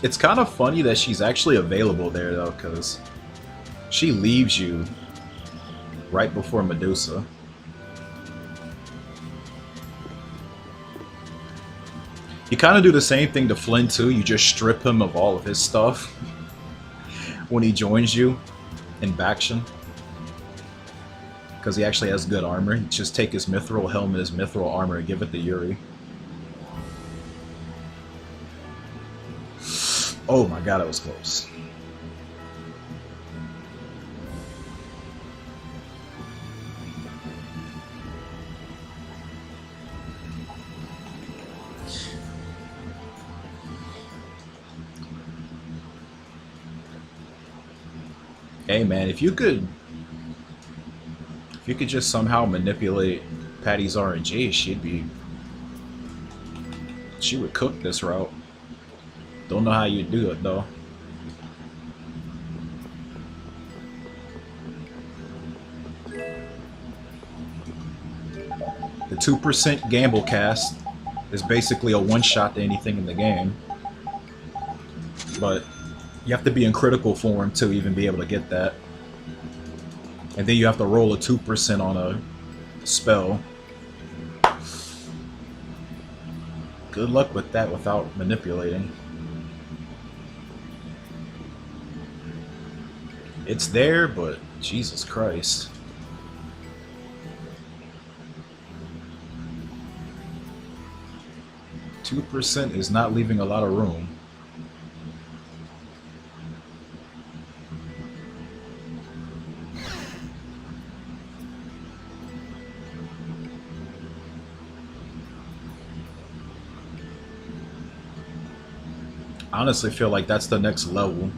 Speaker 1: It's kind of funny that she's actually available there though, because she leaves you right before Medusa. You kind of do the same thing to Flynn too, you just strip him of all of his stuff when he joins you in Baction. Because he actually has good armor. You just take his mithril helmet, his mithril armor, and give it to Yuri. Oh my god, that was close. Hey man, if you could just somehow manipulate Patty's RNG, she would cook this route. Don't know how you do it though. The 2% gamble cast is basically a one-shot to anything in the game. But you have to be in critical form to even be able to get that. And then you have to roll a 2% on a spell. Good luck with that without manipulating. It's there, but Jesus Christ. %2 is not leaving a lot of room. I honestly feel like that's the next level.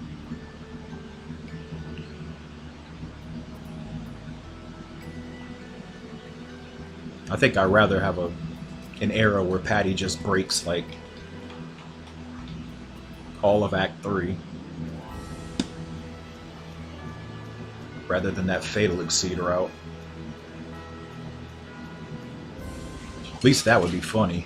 Speaker 1: I think I'd rather have an era where Patty just breaks like all of Act 3 rather than that Fatal Exceed route. At least that would be funny.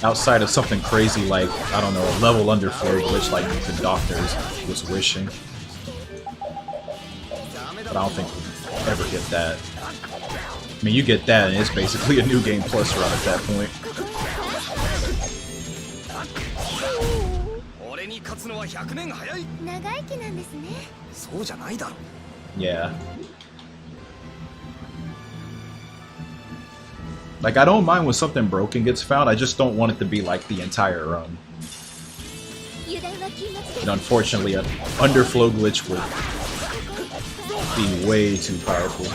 Speaker 1: Outside of something crazy like, I don't know, a level underflow glitch like the Doctors was wishing. But I don't think we'll ever get that. I mean, you get that and it's basically a new game plus run at that point. Yeah. Like, I don't mind when something broken gets found, I just don't want it to be like the entire run. And unfortunately, an underflow glitch would be way too powerful.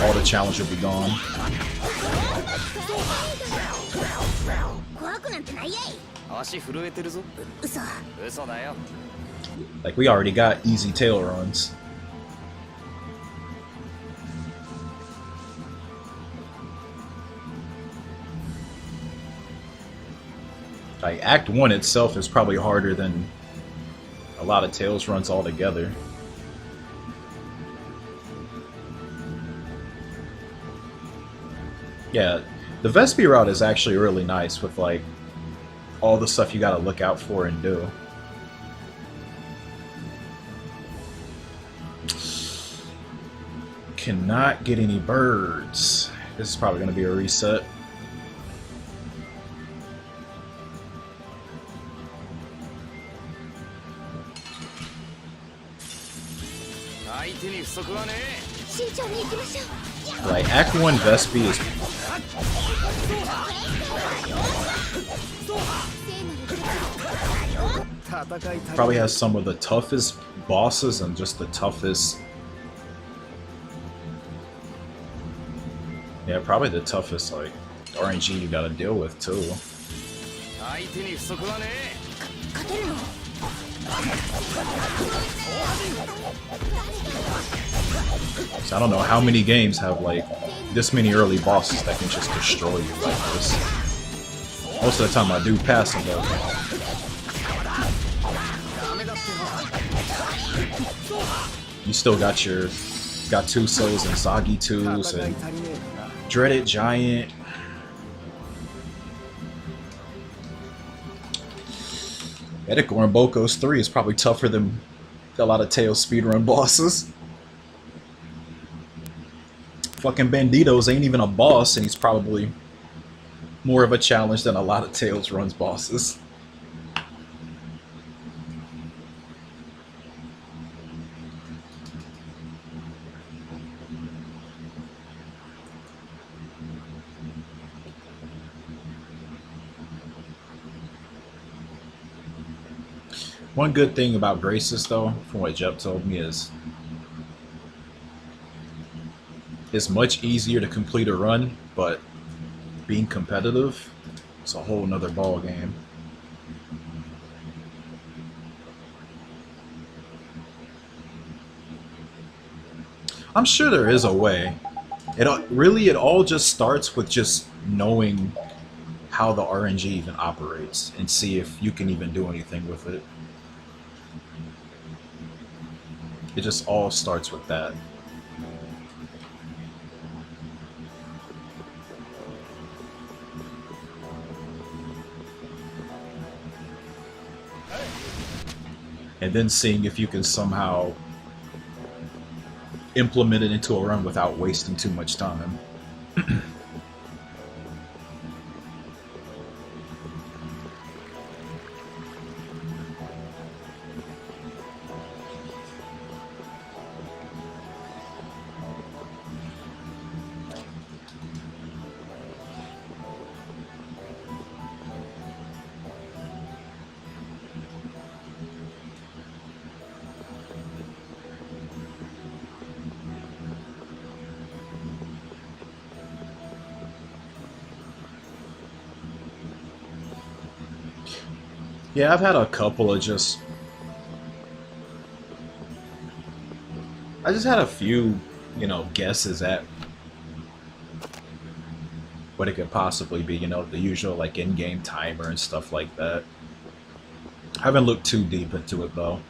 Speaker 1: All the challenge will be gone. Like, we already got easy tail runs. Like, Act 1 itself is probably harder than a lot of Tails runs altogether. Yeah, the Vesperia route is actually really nice with, like, all the stuff you gotta look out for and do. Cannot get any birds. This is probably gonna be a reset. Like, Act 1 Vespi is... probably has some of the toughest bosses and just the toughest... yeah, probably the toughest, like, RNG you gotta deal with, too. So I don't know how many games have, like, this many early bosses that can just destroy you like this. Most of the time I do pass them, though. You still got your Gattusos and Zagitus and Dreaded Giant. Edicor and Bokos 3 is probably tougher than a lot of Tails speedrun bosses. Fucking Banditos ain't even a boss, and he's probably more of a challenge than a lot of Tails runs bosses. One good thing about Graces, though, from what Jep told me, is it's much easier to complete a run, but being competitive is a whole nother ball game. I'm sure there is a way. It all just starts with just knowing how the RNG even operates and see if you can even do anything with it. It just all starts with that. And then seeing if you can somehow implement it into a run without wasting too much time. Yeah, I've had a couple of I just had a few, you know, guesses at what it could possibly be, you know, the usual, like, in-game timer and stuff like that. I haven't looked too deep into it, though.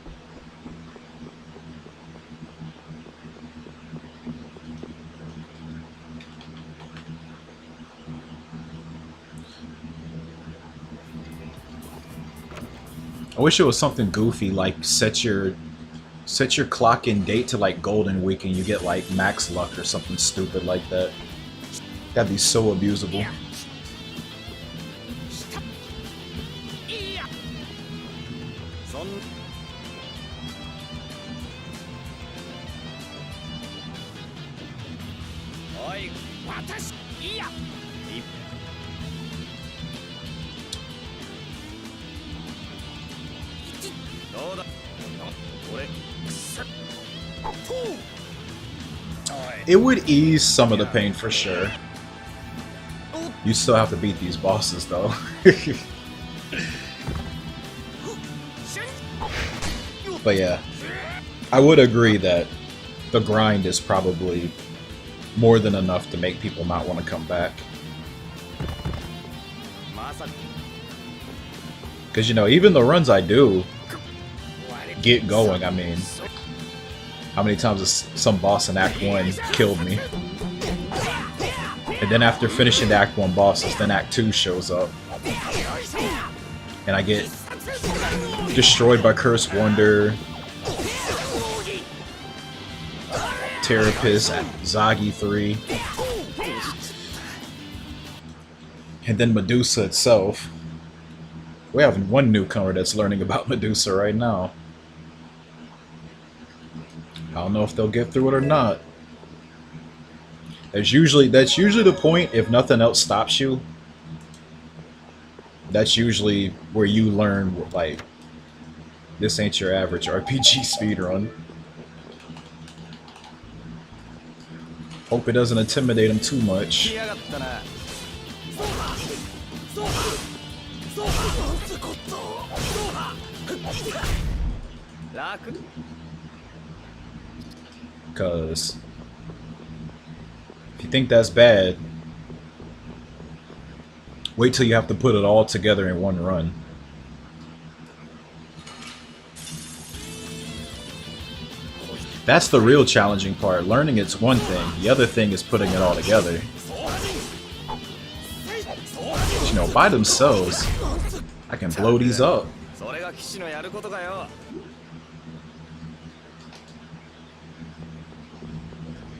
Speaker 1: I wish it was something goofy like set your clock in date to like Golden Week and you get like max luck or something stupid like that. That'd be so abusable. It would ease some of the pain for sure. You still have to beat these bosses though. But yeah, I would agree that the grind is probably more than enough to make people not want to come back. Because, you know, even the runs I do get going, I mean, how many times has some boss in Act 1 killed me? And then after finishing the Act 1 bosses, then Act 2 shows up. And I get destroyed by Curse Wonder, Terrapist at Zagi 3, and then Medusa itself. We have one newcomer that's learning about Medusa right now. I don't know if they'll get through it or not. That's usually the point. If nothing else stops you, that's usually where you learn, like, this ain't your average RPG speedrun. Hope it doesn't intimidate him too much. Because if you think that's bad, wait till you have to put it all together in one run. That's the real challenging part. Learning it's one thing, the other thing is putting it all together. But, you know, by themselves, I can blow these up.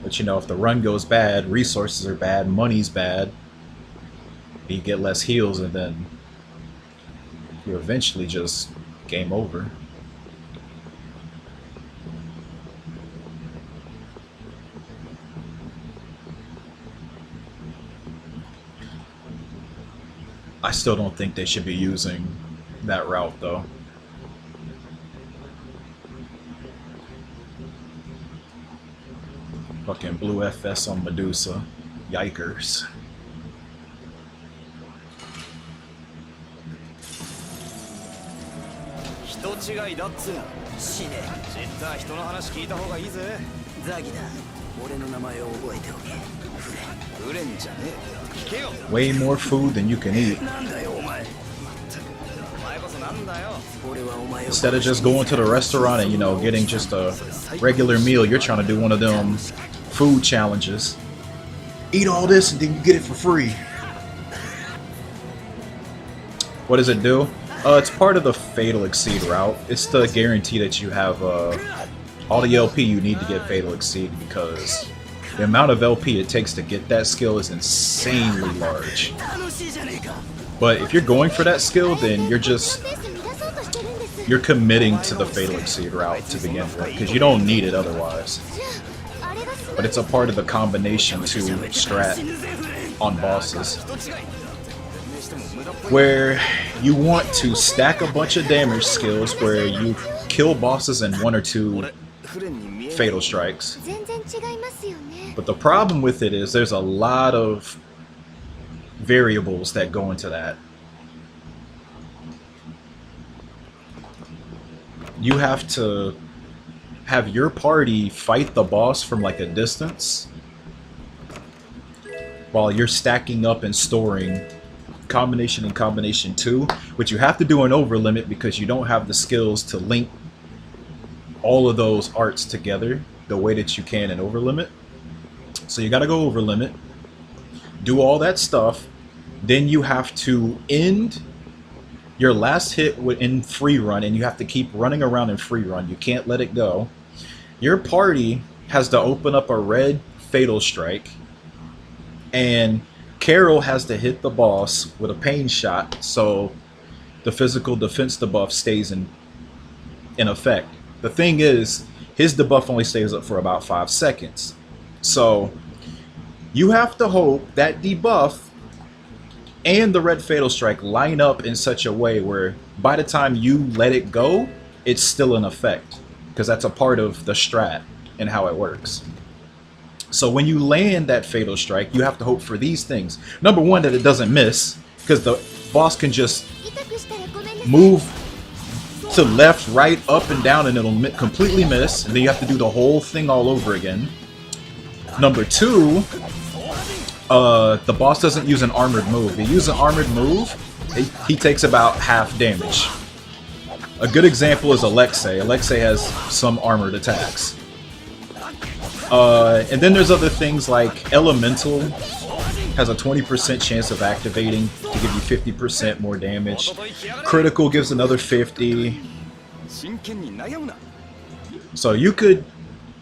Speaker 1: But you know, if the run goes bad, resources are bad, money's bad, you get less heals, and then you eventually just game over. I still don't think they should be using that route though. Fucking blue FS on Medusa. Yikers. Way more food than you can eat. Instead of just going to the restaurant and, you know, getting just a regular meal, you're trying to do one of them food challenges. Eat all this and then you get it for free. What does it do? It's part of the Fatal Exceed route. It's to guarantee that you have all the LP you need to get Fatal Exceed, because the amount of LP it takes to get that skill is insanely large. But if you're going for that skill, then you're committing to the Fatal Exceed route to begin with, because you don't need it otherwise. But it's a part of the combination to strat on bosses, where you want to stack a bunch of damage skills where you kill bosses in 1 or 2 fatal strikes. But the problem with it is there's a lot of variables that go into that. You have to have your party fight the boss from like a distance while you're stacking up and storing combination and combination 2, which you have to do an over limit because you don't have the skills to link all of those arts together the way that you can in over limit. So you got to go over limit, do all that stuff, then you have to end your last hit in free run, and you have to keep running around in free run. You can't let it go. Your party has to open up a red fatal strike, and Carol has to hit the boss with a pain shot so the physical defense debuff stays in effect. The thing is, his debuff only stays up for about 5 seconds. So you have to hope that debuff and the red fatal strike line up in such a way where by the time you let it go, it's still in effect, because that's a part of the strat and how it works. So when you land that fatal strike, you have to hope for these things. Number one, that it doesn't miss, because the boss can just move to left, right, up, and down, and it'll completely miss, and then you have to do the whole thing all over again. Number two, the boss doesn't use an armored move. If he uses an armored move, he takes about half damage. A good example is Alexei. Alexei has some armored attacks. And then there's other things like Elemental has a 20% chance of activating to give you 50% more damage. Critical gives another 50. So you could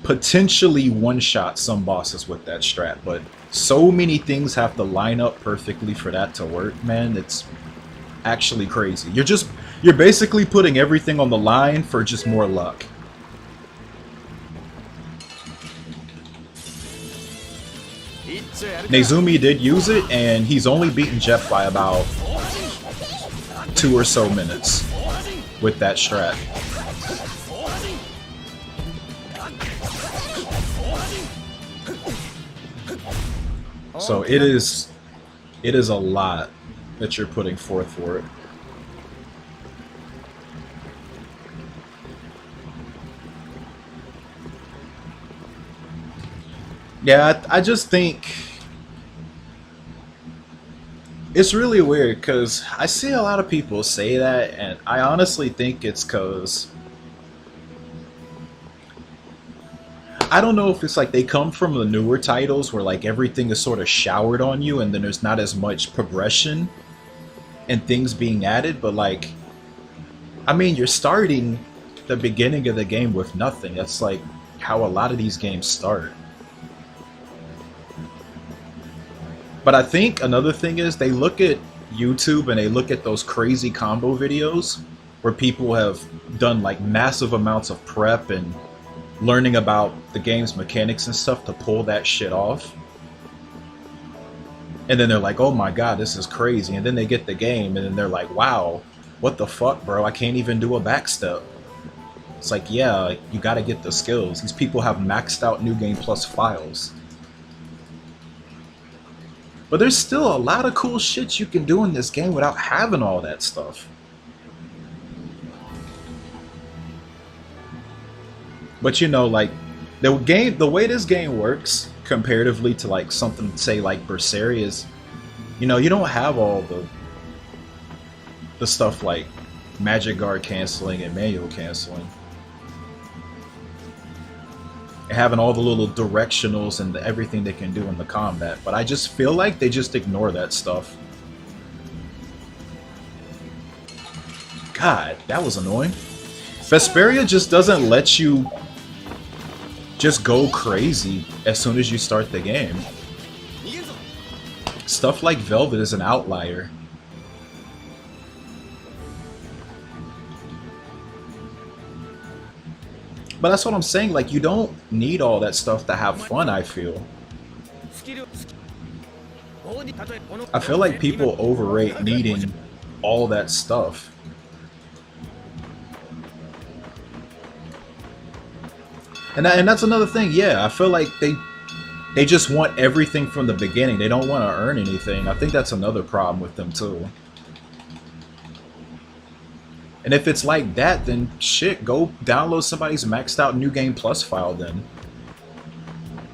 Speaker 1: potentially one-shot some bosses with that strat, but so many things have to line up perfectly for that to work, man. It's actually crazy. You're basically putting everything on the line for just more luck. Nezumi did use it, and he's only beaten Jeff by about 2 or so minutes with that strat. So it is a lot that you're putting forth for it. Yeah, I just think it's really weird, because I see a lot of people say that, and I honestly think it's because I don't know if it's like they come from the newer titles where like everything is sort of showered on you and then there's not as much progression and things being added, but like, I mean, you're starting the beginning of the game with nothing. That's like how a lot of these games start. But I think another thing is they look at YouTube and they look at those crazy combo videos where people have done like massive amounts of prep and learning about the game's mechanics and stuff to pull that shit off. And then they're like, oh my god, this is crazy. And then they get the game and then they're like, wow, what the fuck, bro? I can't even do a backstep. It's like, yeah, you gotta get the skills. These people have maxed out New Game Plus files. But there's still a lot of cool shit you can do in this game without having all that stuff. But you know, like, the way this game works comparatively to like something, say like Vesperia, is, you know, you don't have all the stuff like magic guard canceling and manual canceling. And having all the little directionals and everything they can do in the combat. But I just feel like they just ignore that stuff. God, that was annoying. Vesperia just doesn't let you just go crazy as soon as you start the game. Stuff like Velvet is an outlier. But that's what I'm saying, like, you don't need all that stuff to have fun, I feel. I feel like people overrate needing all that stuff. And that's another thing, yeah, I feel like they just want everything from the beginning. They don't want to earn anything. I think that's another problem with them, too. And if it's like that, then shit, go download somebody's maxed out New Game Plus file then.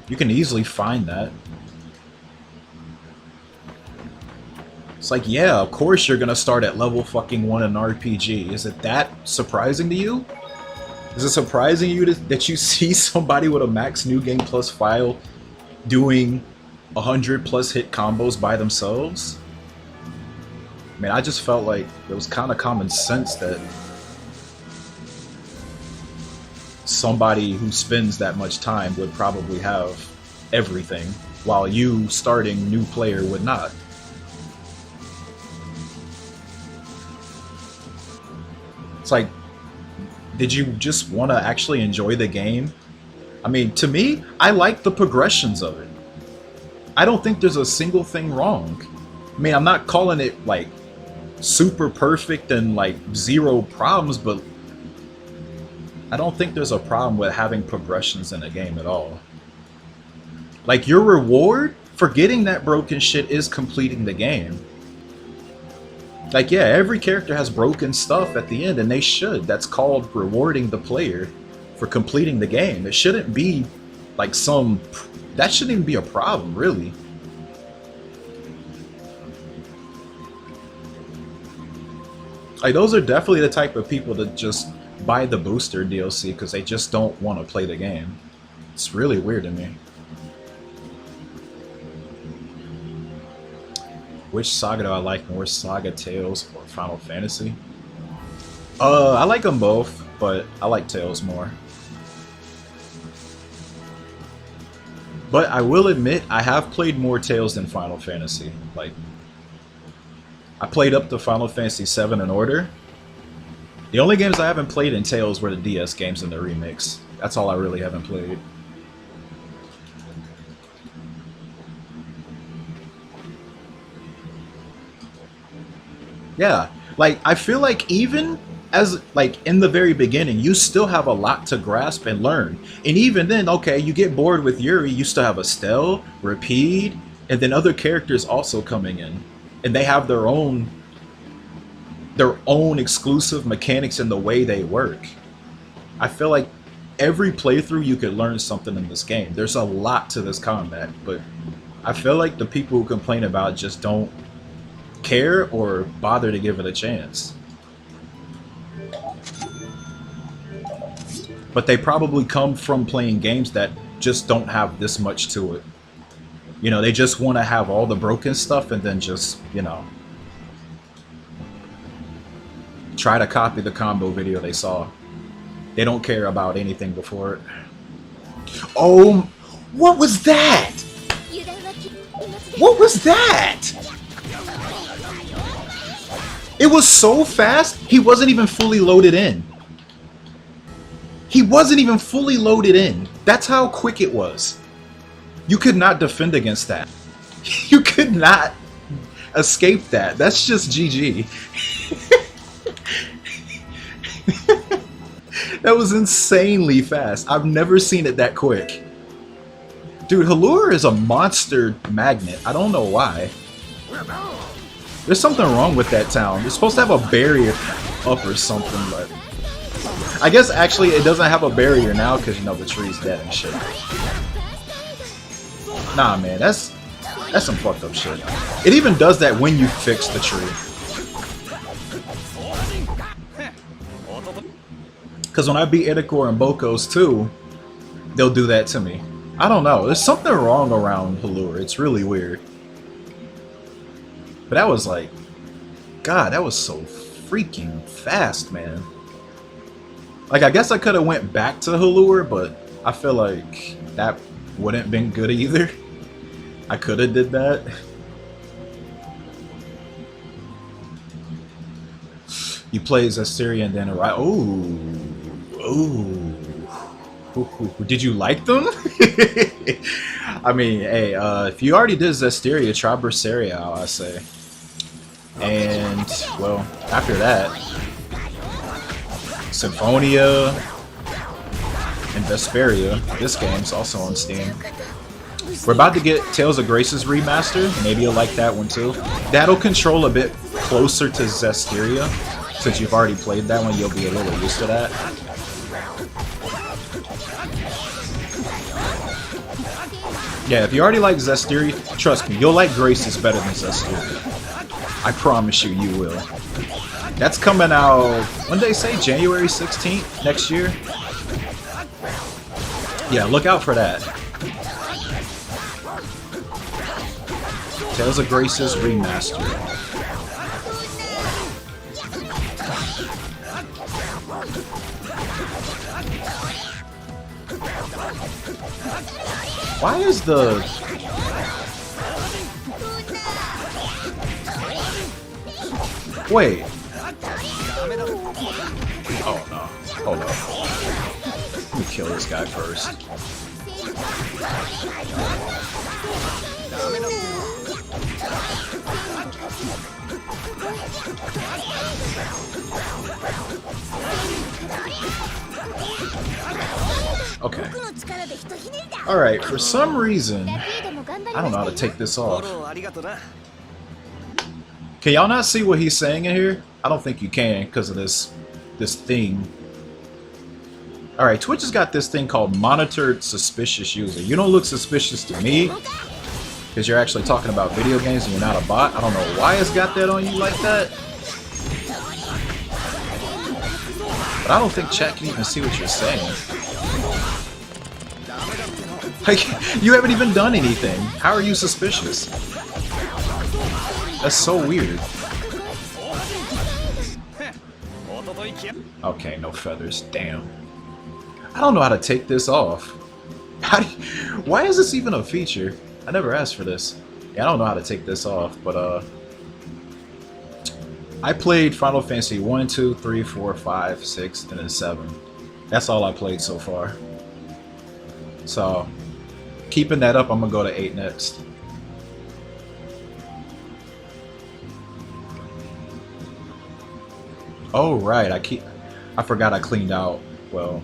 Speaker 1: You can easily find that. It's like, yeah, of course you're gonna start at level fucking 1 in RPG. Is it that surprising to you? Is it surprising you that you see somebody with a max New Game Plus file doing 100+ hit combos by themselves? I mean, I just felt like it was kind of common sense that somebody who spends that much time would probably have everything, while you, starting new player, would not. It's like, did you just want to actually enjoy the game? I mean, to me, I like the progressions of it. I don't think there's a single thing wrong. I mean, I'm not calling it like super perfect and like zero problems, but I don't think there's a problem with having progressions in a game at all. Like, your reward for getting that broken shit is completing the game. Like, yeah, every character has broken stuff at the end, and they should. That's called rewarding the player for completing the game. It shouldn't be like that shouldn't even be a problem, really. Like, those are definitely the type of people that just buy the booster DLC because they just don't want to play the game. It's really weird to me. Which saga do I like more, Saga, Tales, or Final Fantasy? I like them both, but I like Tales more. But I will admit, I have played more Tales than Final Fantasy. Like, I played up to Final Fantasy VII in order. The only games I haven't played in Tales were the DS games and the remix. That's all I really haven't played. Yeah, like, I feel like even as, like, in the very beginning, you still have a lot to grasp and learn. And even then, okay, you get bored with Yuri, you still have Estelle, Rapide, and then other characters also coming in. And they have their own exclusive mechanics in the way they work. I feel like every playthrough you could learn something in this game. There's a lot to this combat, but I feel like the people who complain about it just don't care or bother to give it a chance. But they probably come from playing games that just don't have this much to it. You know, they just want to have all the broken stuff and then just, you know, try to copy the combo video they saw. They don't care about anything before it. Oh, what was that? What was that? It was so fast, he wasn't even fully loaded in. He wasn't even fully loaded in. That's how quick it was. You could not defend against that. You could not escape that. That's just GG. That was insanely fast. I've never seen it that quick. Dude, Halure is a monster magnet. I don't know why. There's something wrong with that town. It's supposed to have a barrier up or something, but I guess actually it doesn't have a barrier now because, you know, the tree's dead and shit. Nah, man, that's some fucked up shit. It even does that when you fix the tree. Because when I beat Edicor and Bokos too, they'll do that to me. I don't know. There's something wrong around Halure. It's really weird. But that was like, God, that was so freaking fast, man. Like, I guess I could have went back to Halure, but I feel like that wouldn't have been good either. I could have did that. You play as Vesperia and then arrive. Ooh. Did you like them? I mean, hey, if you already did Vesperia, try Berseria, I say. And, well, after that, Symphonia and Vesperia. This game's also on Steam. We're about to get Tales of Graces remastered. Maybe you'll like that one too. That'll control a bit closer to Zestiria. Since you've already played that one, you'll be a little used to that. Yeah, if you already like Zestiria, trust me, you'll like Graces better than Zestiria. I promise you, you will. That's coming out, when did they say? January 16th next year? Yeah, look out for that. Tales of Graces Remastered. Why is the... Wait. Oh no. Hold up. Let me kill this guy first. Okay. Alright, for some reason, I don't know how to take this off. Can y'all not see what he's saying in here? I don't think you can because of this thing. Alright, Twitch has got this thing called monitored suspicious user. You don't look suspicious to me because you're actually talking about video games and you're not a bot. I don't know why it's got that on you like that. But I don't think chat can even see what you're saying. Like, you haven't even done anything. How are you suspicious? That's so weird. Okay, no feathers. Damn. I don't know how to take this off. Why is this even a feature? I never asked for this. Yeah, I don't know how to take this off, but I played Final Fantasy 1, 2, 3, 4, 5, 6, and then 7. That's all I played so far. So, keeping that up, I'm gonna go to 8 next. Oh right, I forgot I cleaned out, well,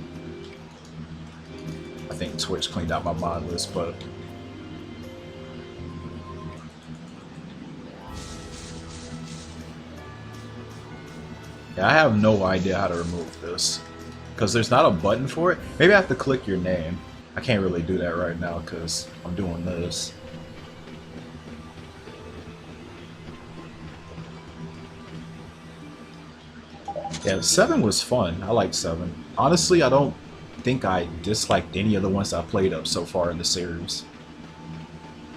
Speaker 1: I think Twitch cleaned out my mod list, but yeah, I have no idea how to remove this because there's not a button for it. Maybe I have to click your name. I can't really do that right now because I'm doing this. Yeah, 7 was fun. I liked 7. Honestly, I don't think I disliked any of the ones I played up so far in the series.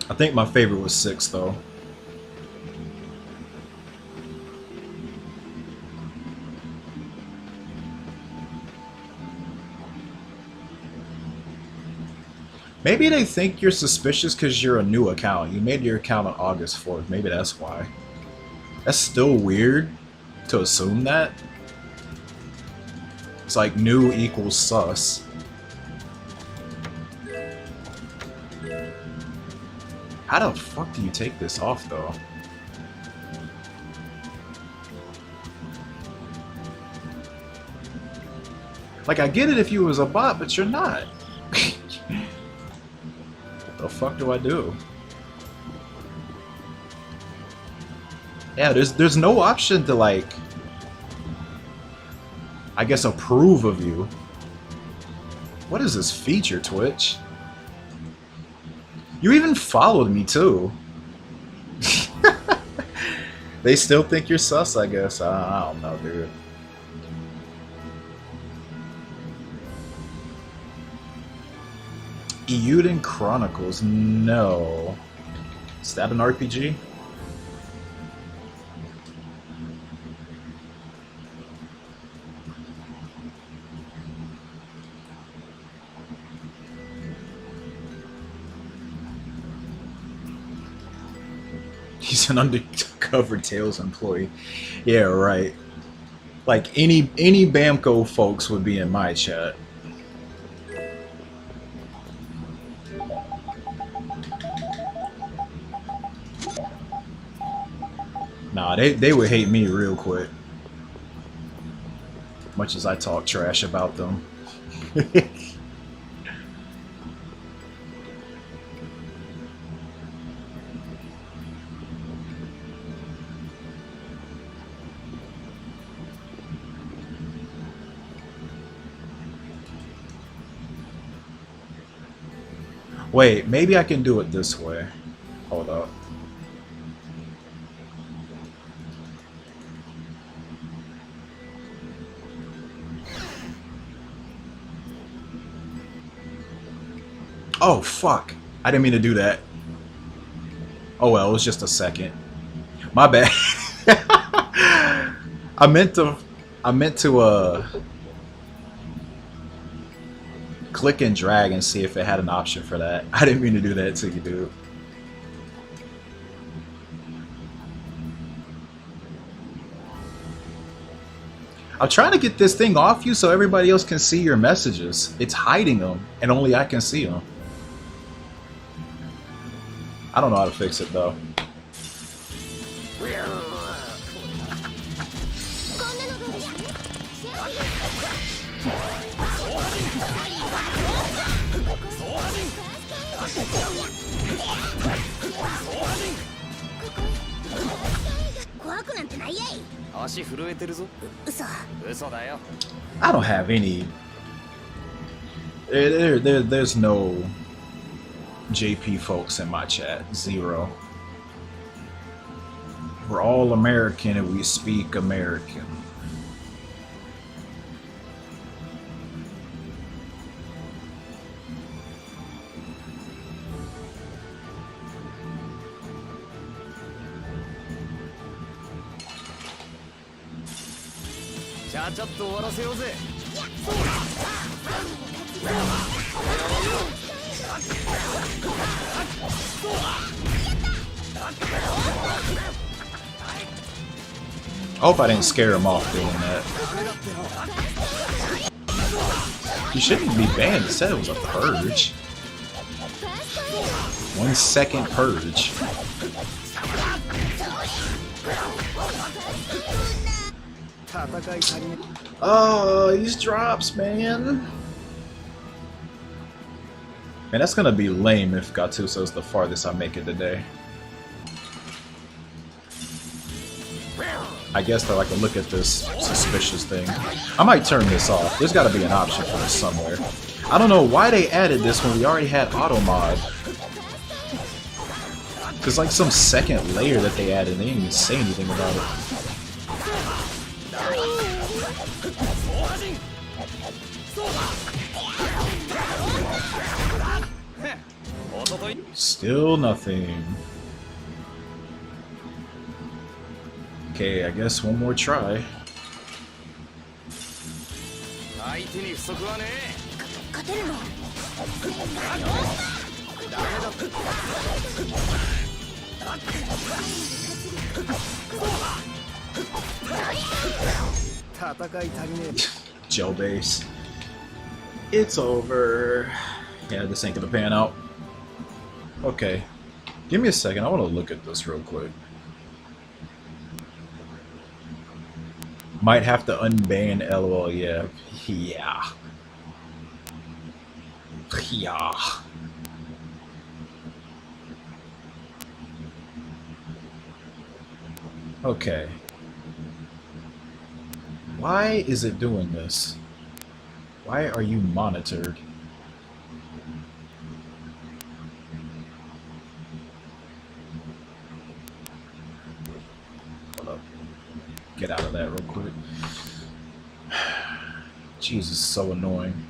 Speaker 1: I think my favorite was 6 though. Maybe they think you're suspicious because you're a new account. You made your account on August 4th. Maybe that's why. That's still weird to assume that. It's like new equals sus. How the fuck do you take this off though? Like, I get it if you was a bot, but you're not. What the fuck do I do? Yeah, there's no option to, like, I guess, approve of you. What is this feature, Twitch? You even followed me too. They still think you're sus, I guess. I don't know, dude. Euden Chronicles, no. Is that an RPG? He's an undercover Tails employee. Yeah, right. Like any Bamco folks would be in my chat. Nah, they would hate me real quick. Much as I talk trash about them. Wait, maybe I can do it this way. Hold up. Oh, fuck. I didn't mean to do that. Oh well, it was just a second. My bad. I meant to click and drag and see if it had an option for that. I didn't mean to do that to you, dude. I'm trying to get this thing off you so everybody else can see your messages. It's hiding them, and only I can see them. I don't know how to fix it, though. I don't have any. There's no JP folks in my chat. Zero. We're all American and we speak American. I hope I didn't scare him off doing that. You shouldn't be banned. It said it was a purge. 1 second purge. Oh, these drops, man. Man, that's gonna be lame if Gattuso's the farthest I make it today. I guess that I can look at this suspicious thing. I might turn this off. There's gotta be an option for this somewhere. I don't know why they added this when we already had auto mod. There's like some second layer that they added and they didn't even say anything about it. Still nothing. Okay, I guess one more try. Gel base. It's over. Yeah, this ain't gonna pan out. Okay. Give me a second. I want to look at this real quick. Might have to unban LOL. Yeah. Yeah. Yeah. Okay. Why is it doing this? Why are you monitored? Hold up. Get out of that real quick. Jesus, so annoying.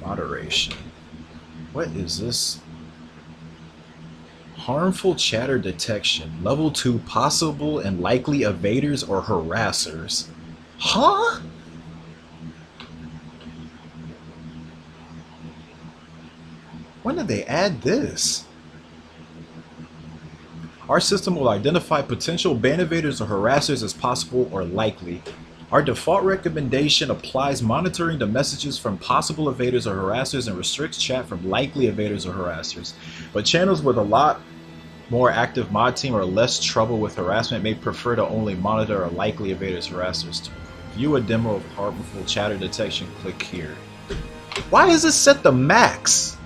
Speaker 1: Moderation. What is this? Harmful chatter detection. Level 2 possible and likely evaders or harassers. Huh? When did they add this? Our system will identify potential ban evaders or harassers as possible or likely. Our default recommendation applies monitoring the messages from possible evaders or harassers and restricts chat from likely evaders or harassers. But channels with a lot more active mod team or less trouble with harassment may prefer to only monitor or likely evaders or harassers. To view a demo of harmful chatter detection, click here. Why is this set to max?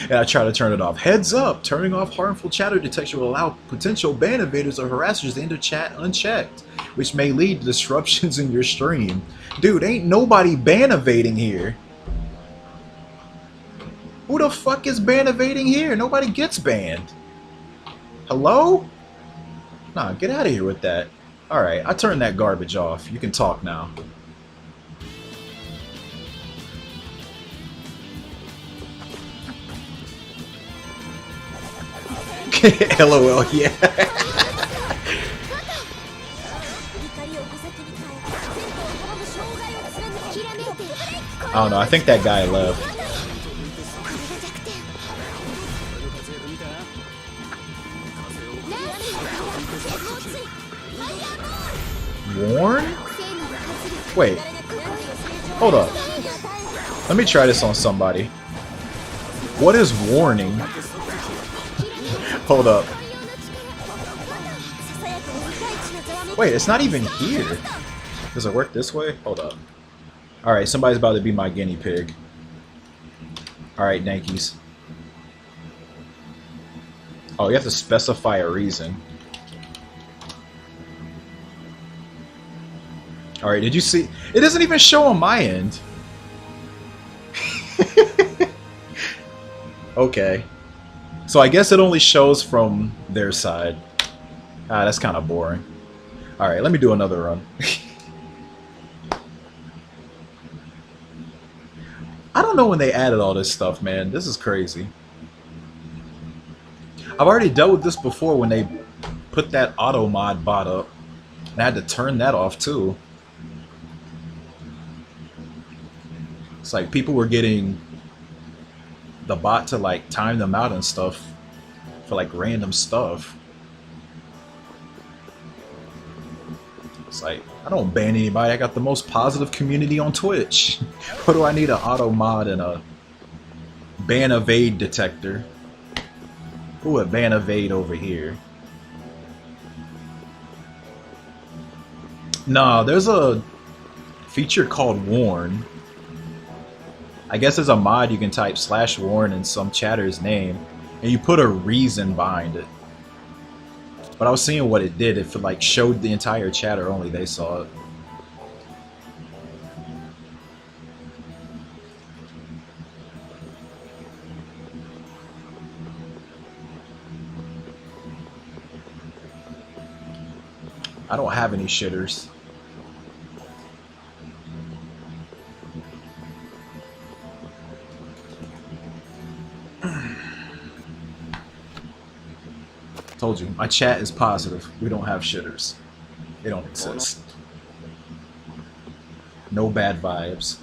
Speaker 1: And I try to turn it off. Heads up! Turning off harmful chatter detection will allow potential ban evaders or harassers to enter chat unchecked, which may lead to disruptions in your stream. Dude, ain't nobody ban evading here. Who the fuck is ban evading here? Nobody gets banned. Hello? Nah, get out of here with that. Alright, I turned that garbage off. You can talk now. LOL, yeah. I don't know. I think that guy left. Warn? Wait. Hold up. Let me try this on somebody. What is warning? Hold up. Wait, it's not even here. Does it work this way? Hold up. Alright, somebody's about to be my guinea pig. Alright, Yankees. Oh, you have to specify a reason. Alright, did you see? It doesn't even show on my end. Okay. So I guess it only shows from their side. Ah, that's kind of boring. Alright, let me do another run. I don't know when they added all this stuff, man. This is crazy. I've already dealt with this before when they put that auto mod bot up. And I had to turn that off too. It's like people were getting the bot to like time them out and stuff for like random stuff. It's like, I don't ban anybody. I got the most positive community on Twitch. What do I need, an auto mod and a ban evade detector? Ooh, a ban evade over here. Nah, there's a feature called warn. I guess there's a mod you can type /warn in some chatter's name, and you put a reason behind it. But I was seeing what it did. If it like showed the entire chatter, only they saw it. I don't have any shitters. Told you, my chat is positive. We don't have shitters. They don't exist. No bad vibes.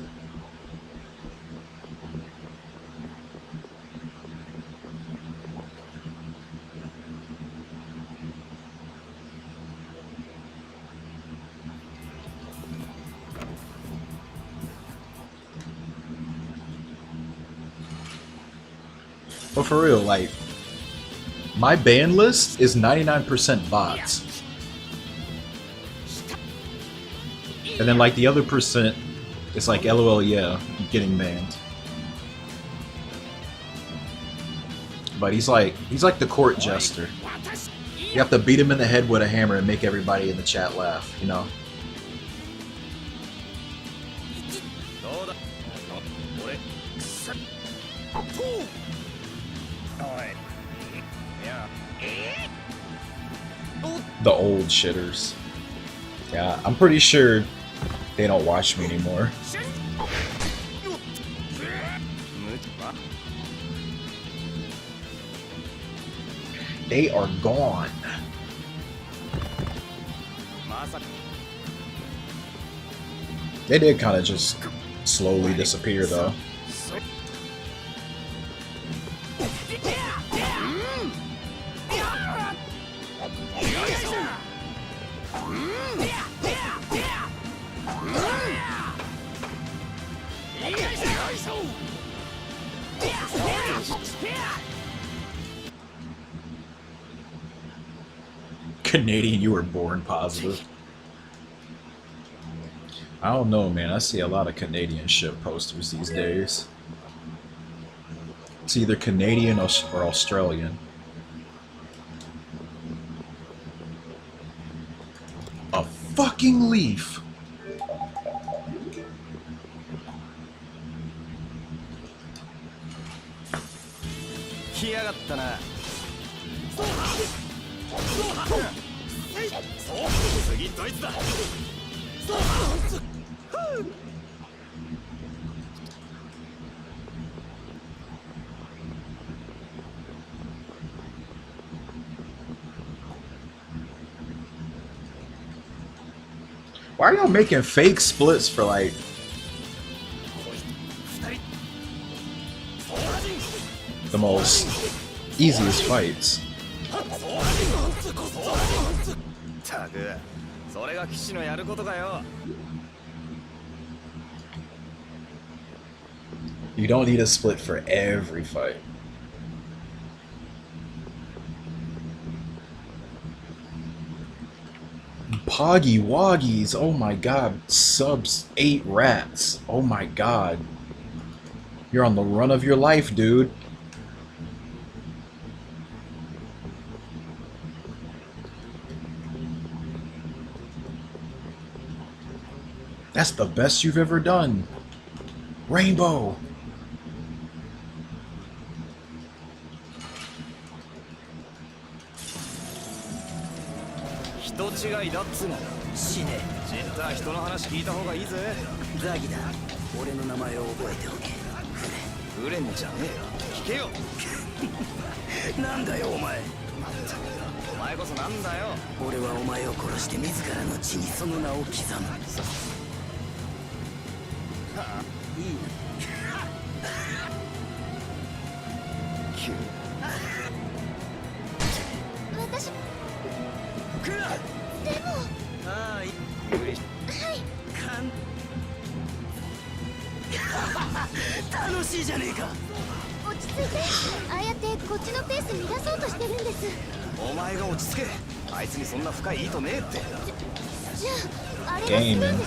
Speaker 1: But for real, like, my ban list is 99% bots. And then like the other percent, it's like LOL, yeah, getting banned. But he's like the court jester. You have to beat him in the head with a hammer and make everybody in the chat laugh, you know? The old shitters. Yeah, I'm pretty sure they don't watch me anymore. They are gone. They did kind of just slowly disappear though. Canadian, you were born positive. I don't know, man. I see a lot of Canadian ship posters these days. It's either Canadian or Australian. A fucking leaf. Why are y'all making fake splits for like the most easiest fights. You don't need a split for every fight. Poggy Woggies, oh my god, subs 8 rats, oh my god. You're on the run of your life, dude. That's the best you've ever done. Rainbow. Gaming.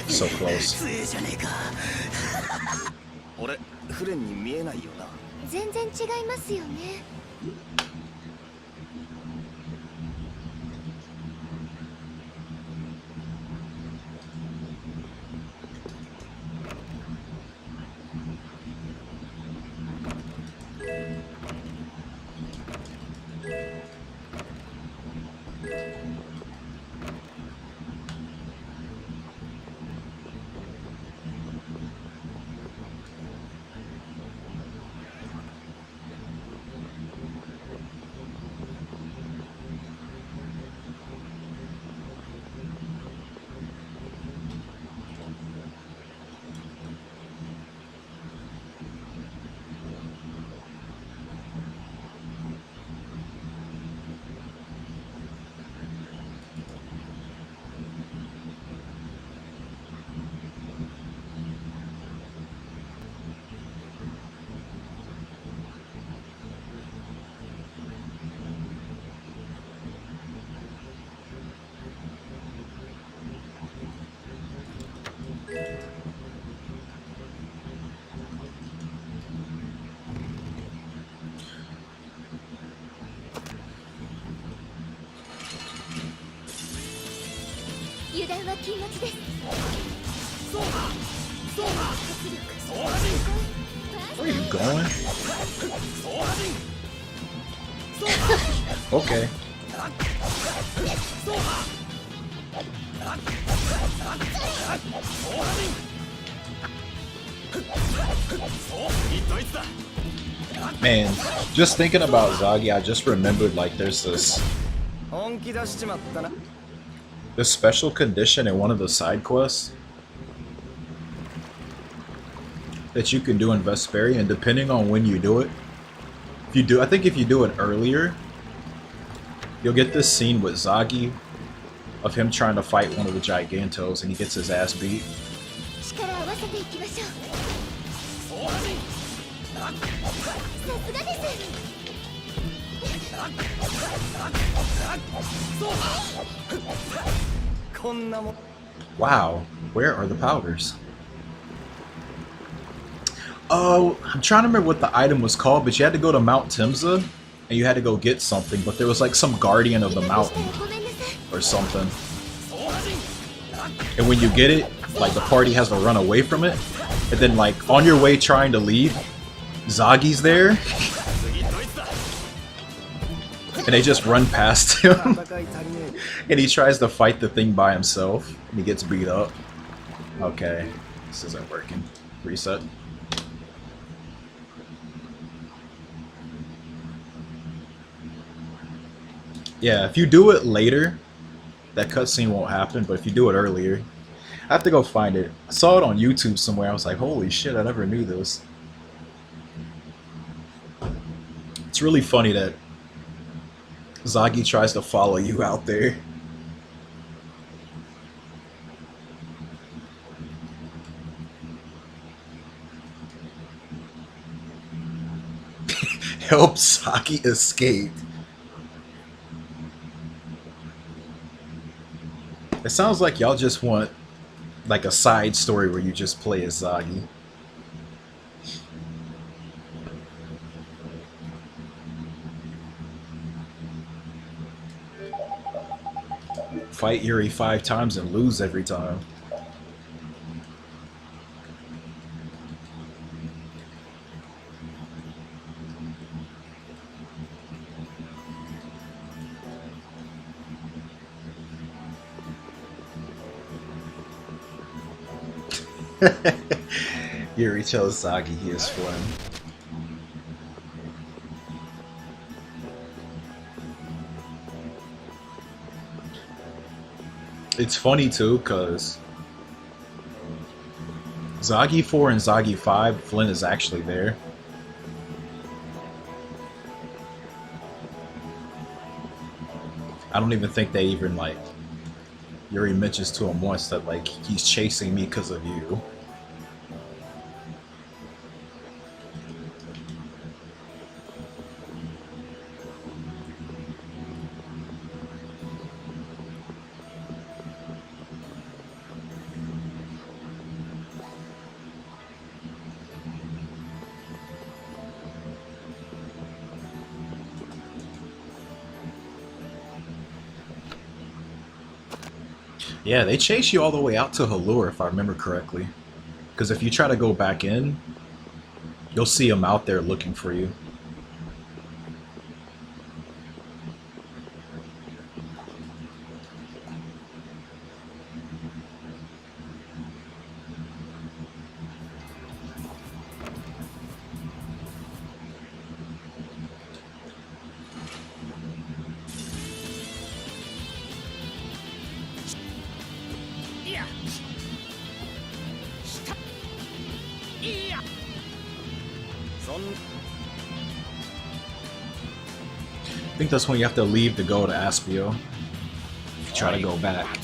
Speaker 1: So close. Where are you going? Okay. Man, just thinking about Zagi, I just remembered like there's this special condition in one of the side quests that you can do in Vesperia, and depending on when you do it, I think if you do it earlier, you'll get this scene with Zagi of him trying to fight one of the Gigantos and he gets his ass beat. Wow, where are the powders? Oh, I'm trying to remember what the item was called, but you had to go to Mount Timza and you had to go get something, but there was like some guardian of the mountain or something. And when you get it, like the party has to run away from it, and then like on your way trying to leave, Zagi's there, and they just run past him, and he tries to fight the thing by himself, and he gets beat up. Okay, this isn't working. Reset. Yeah, if you do it later, that cutscene won't happen, but if you do it earlier, I have to go find it. I saw it on YouTube somewhere. I was like, holy shit, I never knew this. It's really funny that Zagi tries to follow you out there. Help Saki escape. It sounds like y'all just want like a side story where you just play as Zagi. Fight Yuri 5 times and lose every time. Yuri tells Zagi he is Flynn. It's funny too, because Zagi 4 and Zagi 5, Flynn is actually there. I don't even think they even like Yuri mentions to him once that like he's chasing me because of you. Yeah, they chase you all the way out to Halur, if I remember correctly. Because if you try to go back in, you'll see them out there looking for you. I think that's when you have to leave to go to Aspio. If you try to go back.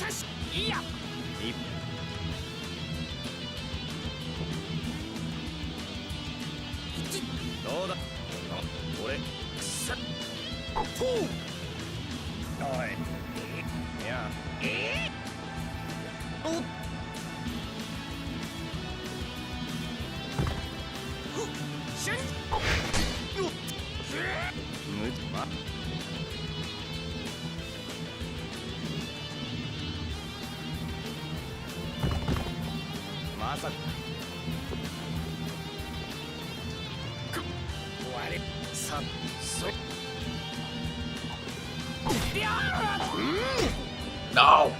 Speaker 1: No!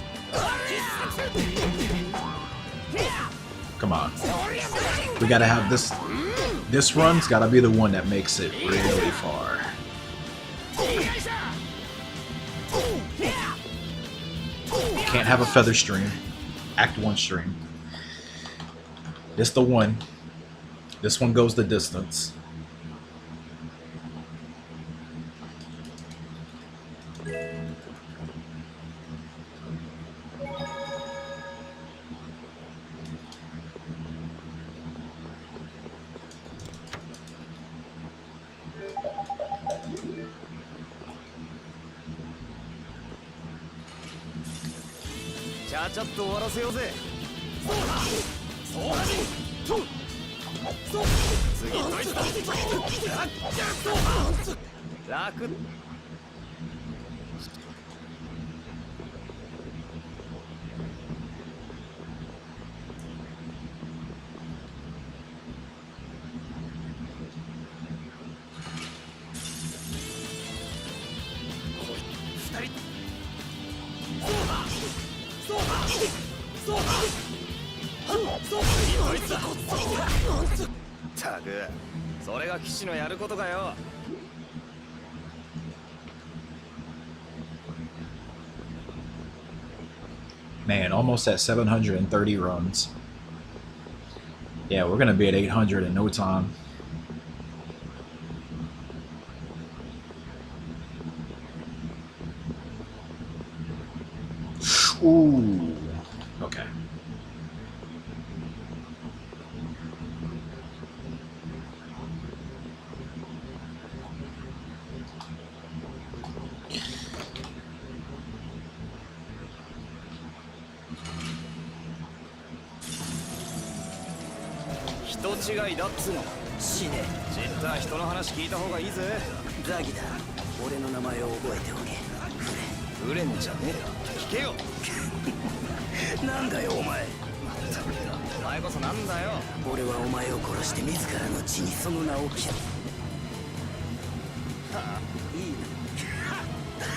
Speaker 1: Come on. We gotta have this. This run's gotta be the one that makes it really far. Can't have a feather stream. Act 1 stream. This the one. This one goes the distance. Man, almost at 730 runs. Yeah, we're gonna be at 800 in no time. Ooh. Okay.
Speaker 2: 違いだっつうの死ね知った人の話聞いた方がいいぜザギだ俺の名前を覚えておけフレンじゃねえよ聞けよなんだよお前まったくお前こそなんだよ俺はお前を殺して自らの血にその名を切るはあいいな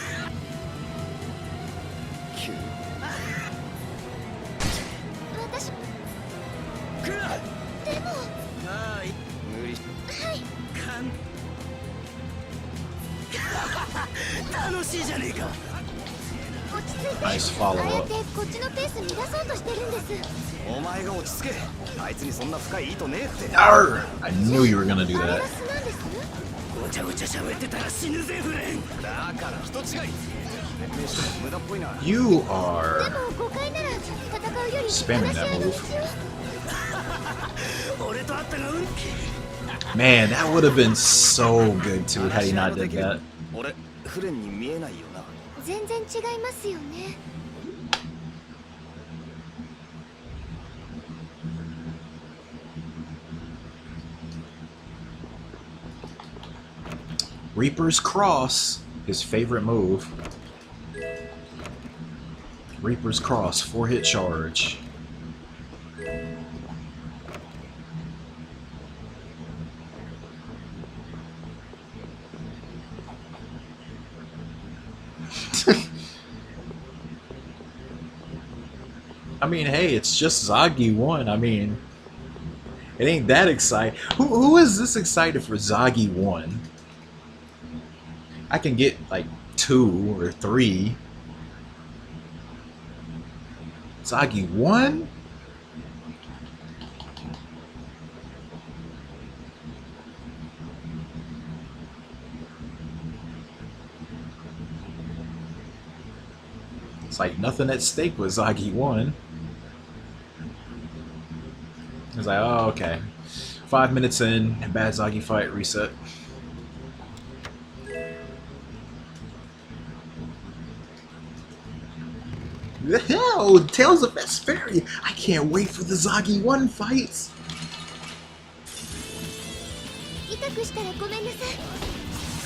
Speaker 2: 急私くらでもはい、無理。はい。楽しいじゃねえか。落ち着いて。
Speaker 1: Nice follow up.
Speaker 2: あえてこっちのペース乱そうとしてるんです。お前が落ち着け。あいつにそんな深い意図ねえって。
Speaker 1: Arr! I knew you were gonna do
Speaker 2: あれ
Speaker 1: that.
Speaker 2: が素なんです。ごちゃごちゃ喋ってたら死ぬぜフレン。だから人違い。説明しても無駄っぽいな。
Speaker 1: You are
Speaker 2: でも誤解なら戦うより
Speaker 1: spamming that move.
Speaker 2: 俺と会ったが
Speaker 1: Man, that would have been so good too had he not did that.
Speaker 2: 俺フレンに見えないよな全然違いますよね
Speaker 1: Reaper's Cross, his favorite move. Reaper's Cross, 4-hit charge. I mean, hey, it's just Zagi 1. I mean, it ain't that exciting. Who is this excited for Zagi 1? I can get like 2 or 3. Zagi 1? It's like nothing at stake with Zagi 1. It's like, oh, okay. 5 minutes in, bad Zagi fight, reset. The hell, Tales of Vesperia! I can't wait for the Zagi 1 fights!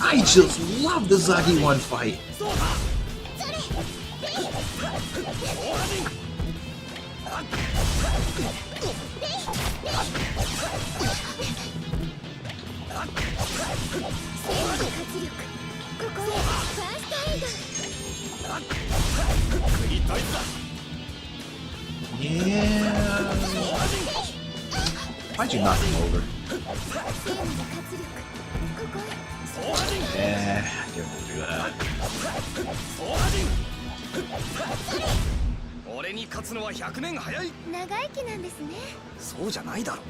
Speaker 1: I just love the Zagi 1 fight! Yeah. Why'd you knock him over? Yeah, I didn't do that.
Speaker 2: 俺に勝つのは100年早い。長生きなんですね。そうじゃないだろ。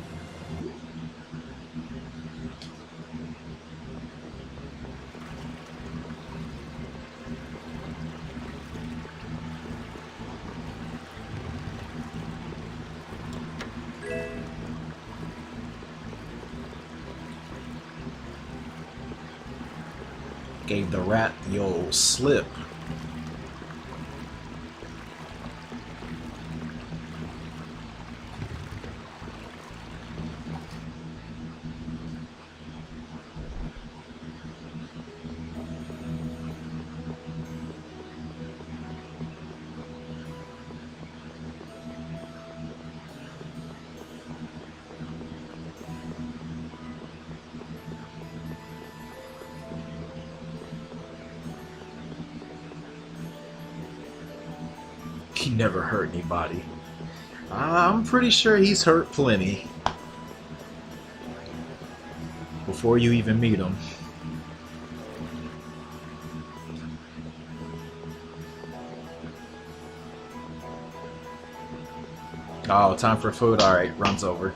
Speaker 1: Gave the rat the old slip. He never hurt anybody. I'm pretty sure he's hurt plenty. Before you even meet him. Oh, time for food. All right, runs over.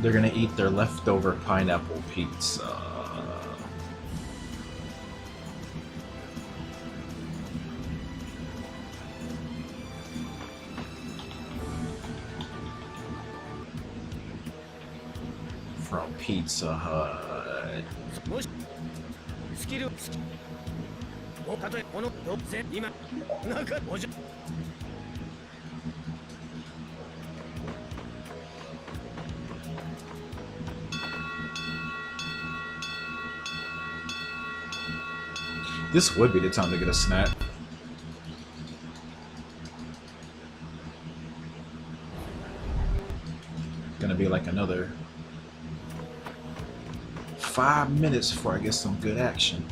Speaker 1: They're gonna eat their leftover pineapple pizza. From Pizza Hut. This would be the time to get a snack. Gonna be like another 5 minutes before I get some good action.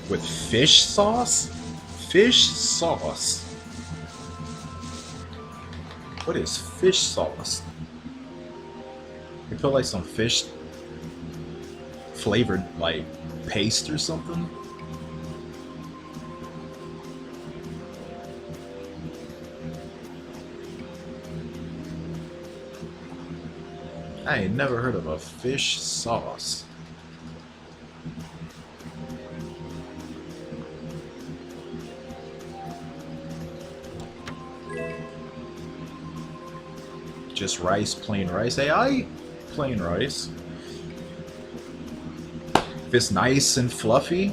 Speaker 1: With fish sauce? Fish sauce? What is fish sauce? I feel like some fish flavored like paste or something. I ain't never heard of a fish sauce. Just rice, plain rice. Hey, I eat plain rice. If it's nice and fluffy,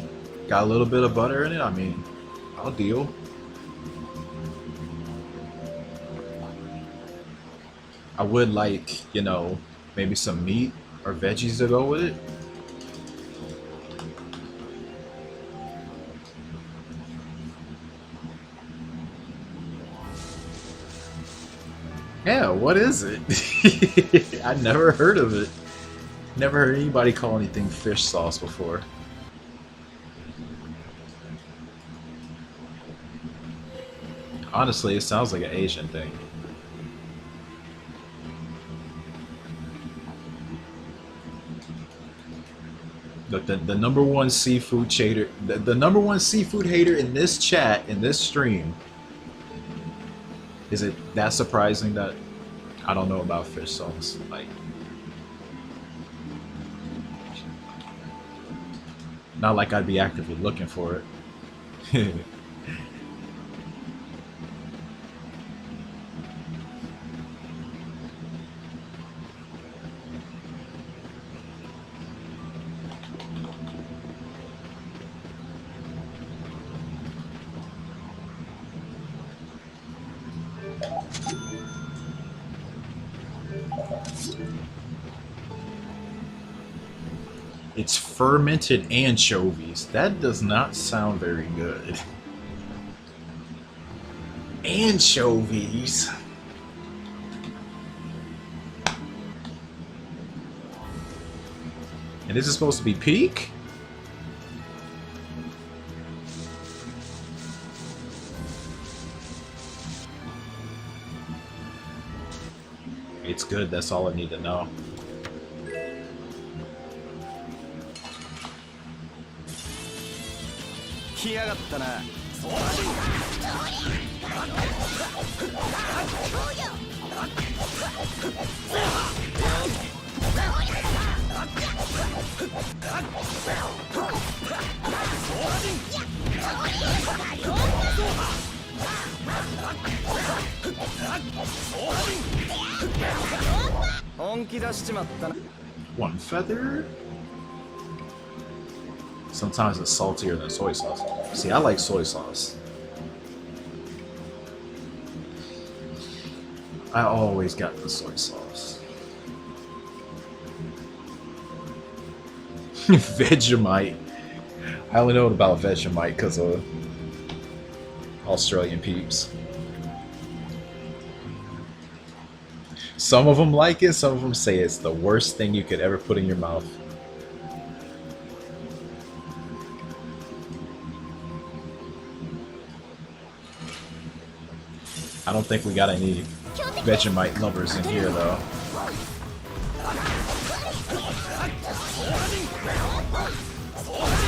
Speaker 1: got a little bit of butter in it, I mean, I'll deal. I would like, you know, maybe some meat or veggies to go with it. Yeah, what is it? I never heard of it. Never heard anybody call anything fish sauce before. Honestly, it sounds like an Asian thing. The number one seafood hater, the number one seafood hater in this chat, in this stream. Is it that surprising that I don't know about fish sauce? Like, not like I'd be actively looking for it. It's fermented anchovies. That does not sound very good. Anchovies. And this is supposed to be peak? It's good, that's all I need to know. One feather. Sometimes it's saltier than soy sauce. See, I like soy sauce. I always got the soy sauce. Vegemite. I only know about Vegemite because of Australian peeps. Some of them like it, some of them say it's the worst thing you could ever put in your mouth. I don't think we got any Vegemite lovers in here though.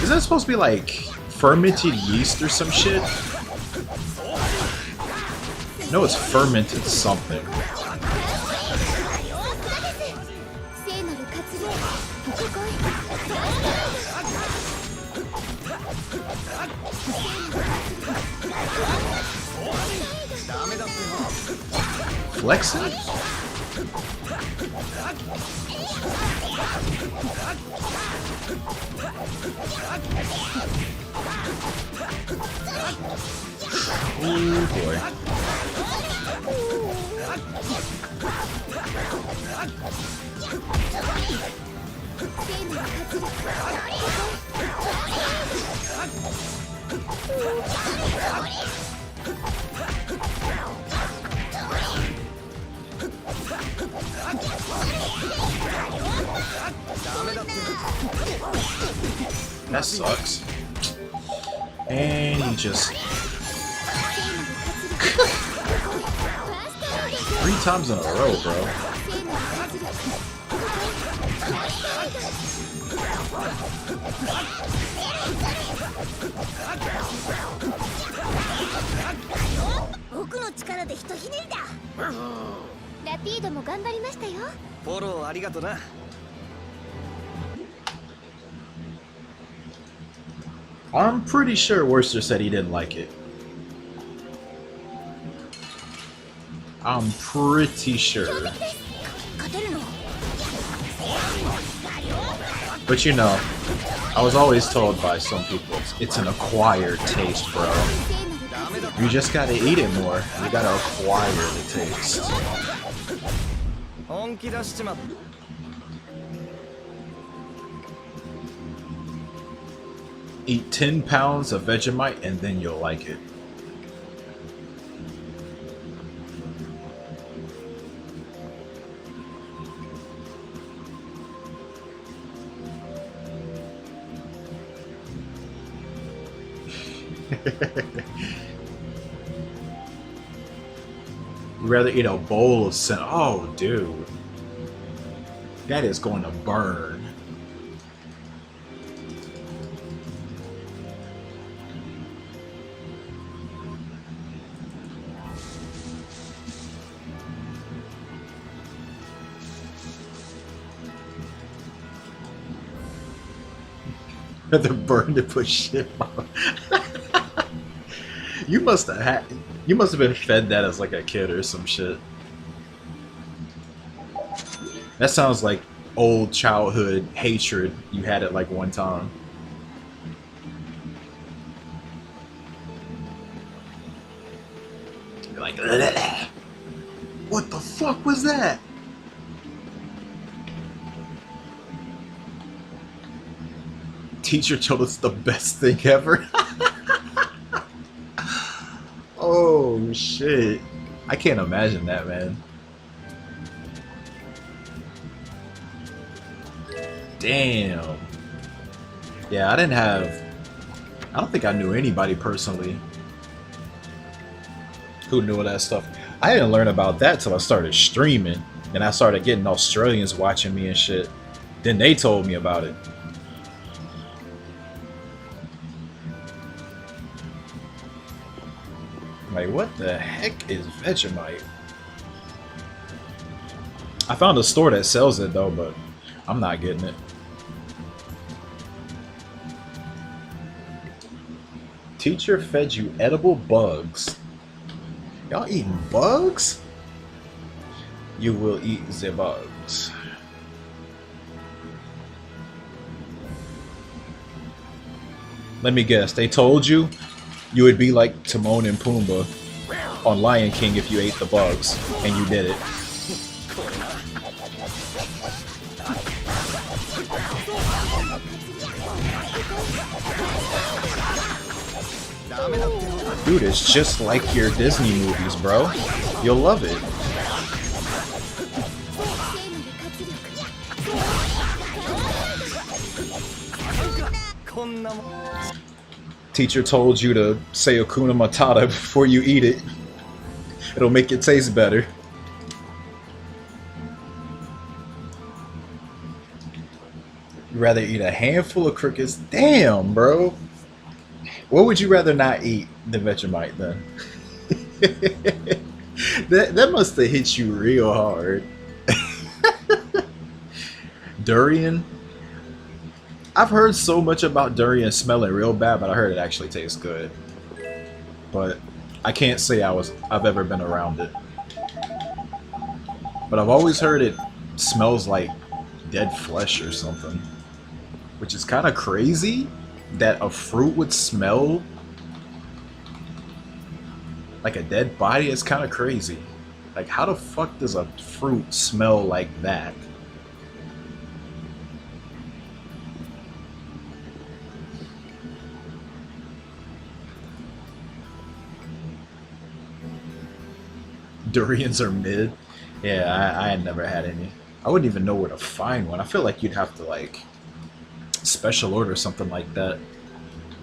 Speaker 1: Is that supposed to be like fermented yeast or some shit? No, it's fermented something. Flexing? Oh boy. That sucks. And he just 3 times in a row, bro. I'm pretty sure Worcester said he didn't like it. I'm pretty sure. But you know, I was always told by some people, it's an acquired taste, bro. You just gotta eat it more. You gotta acquire the taste. Eat 10 pounds of Vegemite and then you'll like it. You'd rather eat a bowl of cinnamon. Oh, dude. That is going to burn. Rather burn to put shit on. You must have been fed that as like a kid or some shit. That sounds like old childhood hatred you had at like one time. You're like, bleh. What the fuck was that? Teacher told us the best thing ever. Oh shit. I can't imagine that, man. Damn. Yeah, I don't think I knew anybody personally who knew that stuff. I didn't learn about that till I started streaming. And I started getting Australians watching me and shit. Then they told me about it. Like, what the heck is Vegemite? I found a store that sells it though, but I'm not getting it. Teacher fed you edible bugs. Y'all eating bugs? You will eat the bugs. Let me guess, they told you you would be like Timon and Pumbaa on Lion King if you ate the bugs, and you did it. Dude, it's just like your Disney movies, bro. You'll love it. Teacher told you to say Hakuna Matata before you eat it. It'll make it taste better. You'd rather eat a handful of crickets? Damn, bro. What would you rather not eat than Vegemite then? that must have hit you real hard. Durian? I've heard so much about durian smelling real bad, but I heard it actually tastes good. But I can't say I've ever been around it. But I've always heard it smells like dead flesh or something. Which is kind of crazy that a fruit would smell like a dead body. It's kind of crazy. Like, how the fuck does a fruit smell like that? Durians are mid. Yeah, I had never had any. I wouldn't even know where to find one. I feel like you'd have to like special order something like that.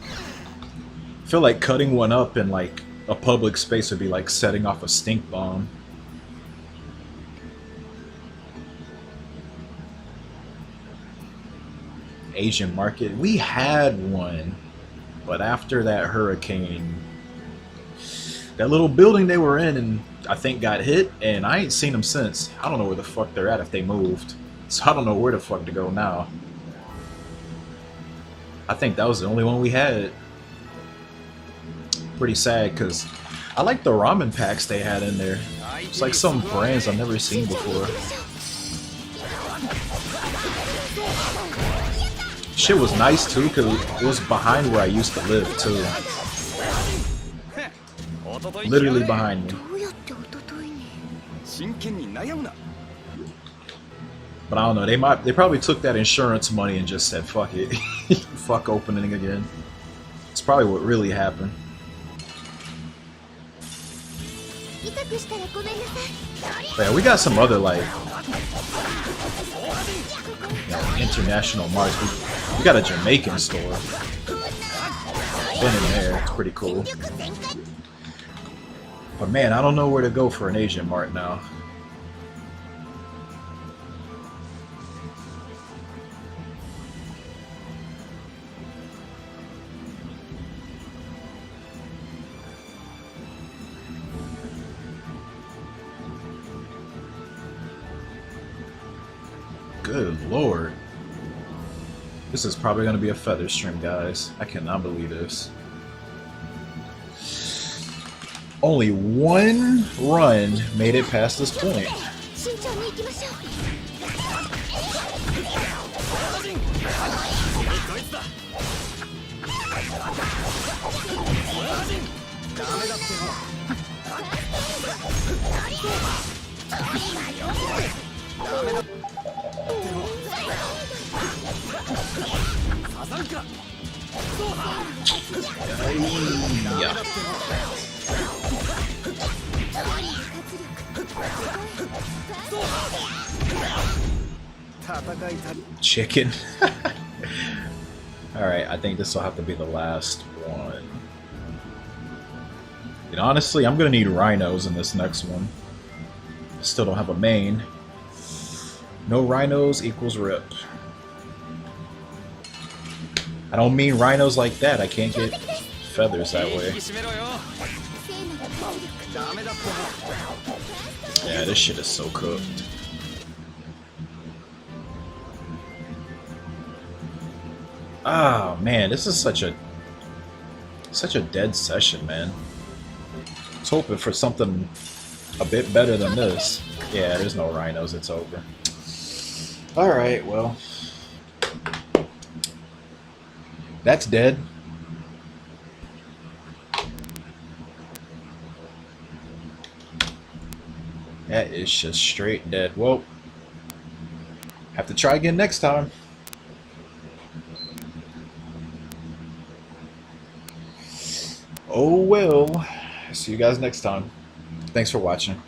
Speaker 1: I feel like cutting one up in like a public space would be like setting off a stink bomb. Asian market. We had one, but after that hurricane, that little building they were in and I think got hit, and I ain't seen them since. I don't know where the fuck they're at if they moved. So I don't know where the fuck to go now. I think that was the only one we had. Pretty sad, because I like the ramen packs they had in there. It's like some brands I've never seen before. Shit was nice too, because it was behind where I used to live too. Literally behind me. But I don't know, they probably took that insurance money and just said fuck it. Fuck opening again. It's probably what really happened. Yeah, we got some other like international marks. We got a Jamaican store. Been in there, it's pretty cool. But man, I don't know where to go for an Asian mart now. Good lord. This is probably going to be a feather stream, guys. I cannot believe this. Only one run made it past this point. Yeah. Chicken. Alright, I think this will have to be the last one. And honestly, I'm gonna need rhinos in this next one. Still don't have a main. No rhinos equals rip. I don't mean rhinos like that. I can't get feathers that way. Yeah, this shit is so cooked. Ah, man, this is such a dead session, man. I was hoping for something a bit better than this. Yeah, there's no rhinos. It's over. All right, well, that's dead. That is just straight dead. Well, have to try again next time. Oh well. See you guys next time. Thanks for watching.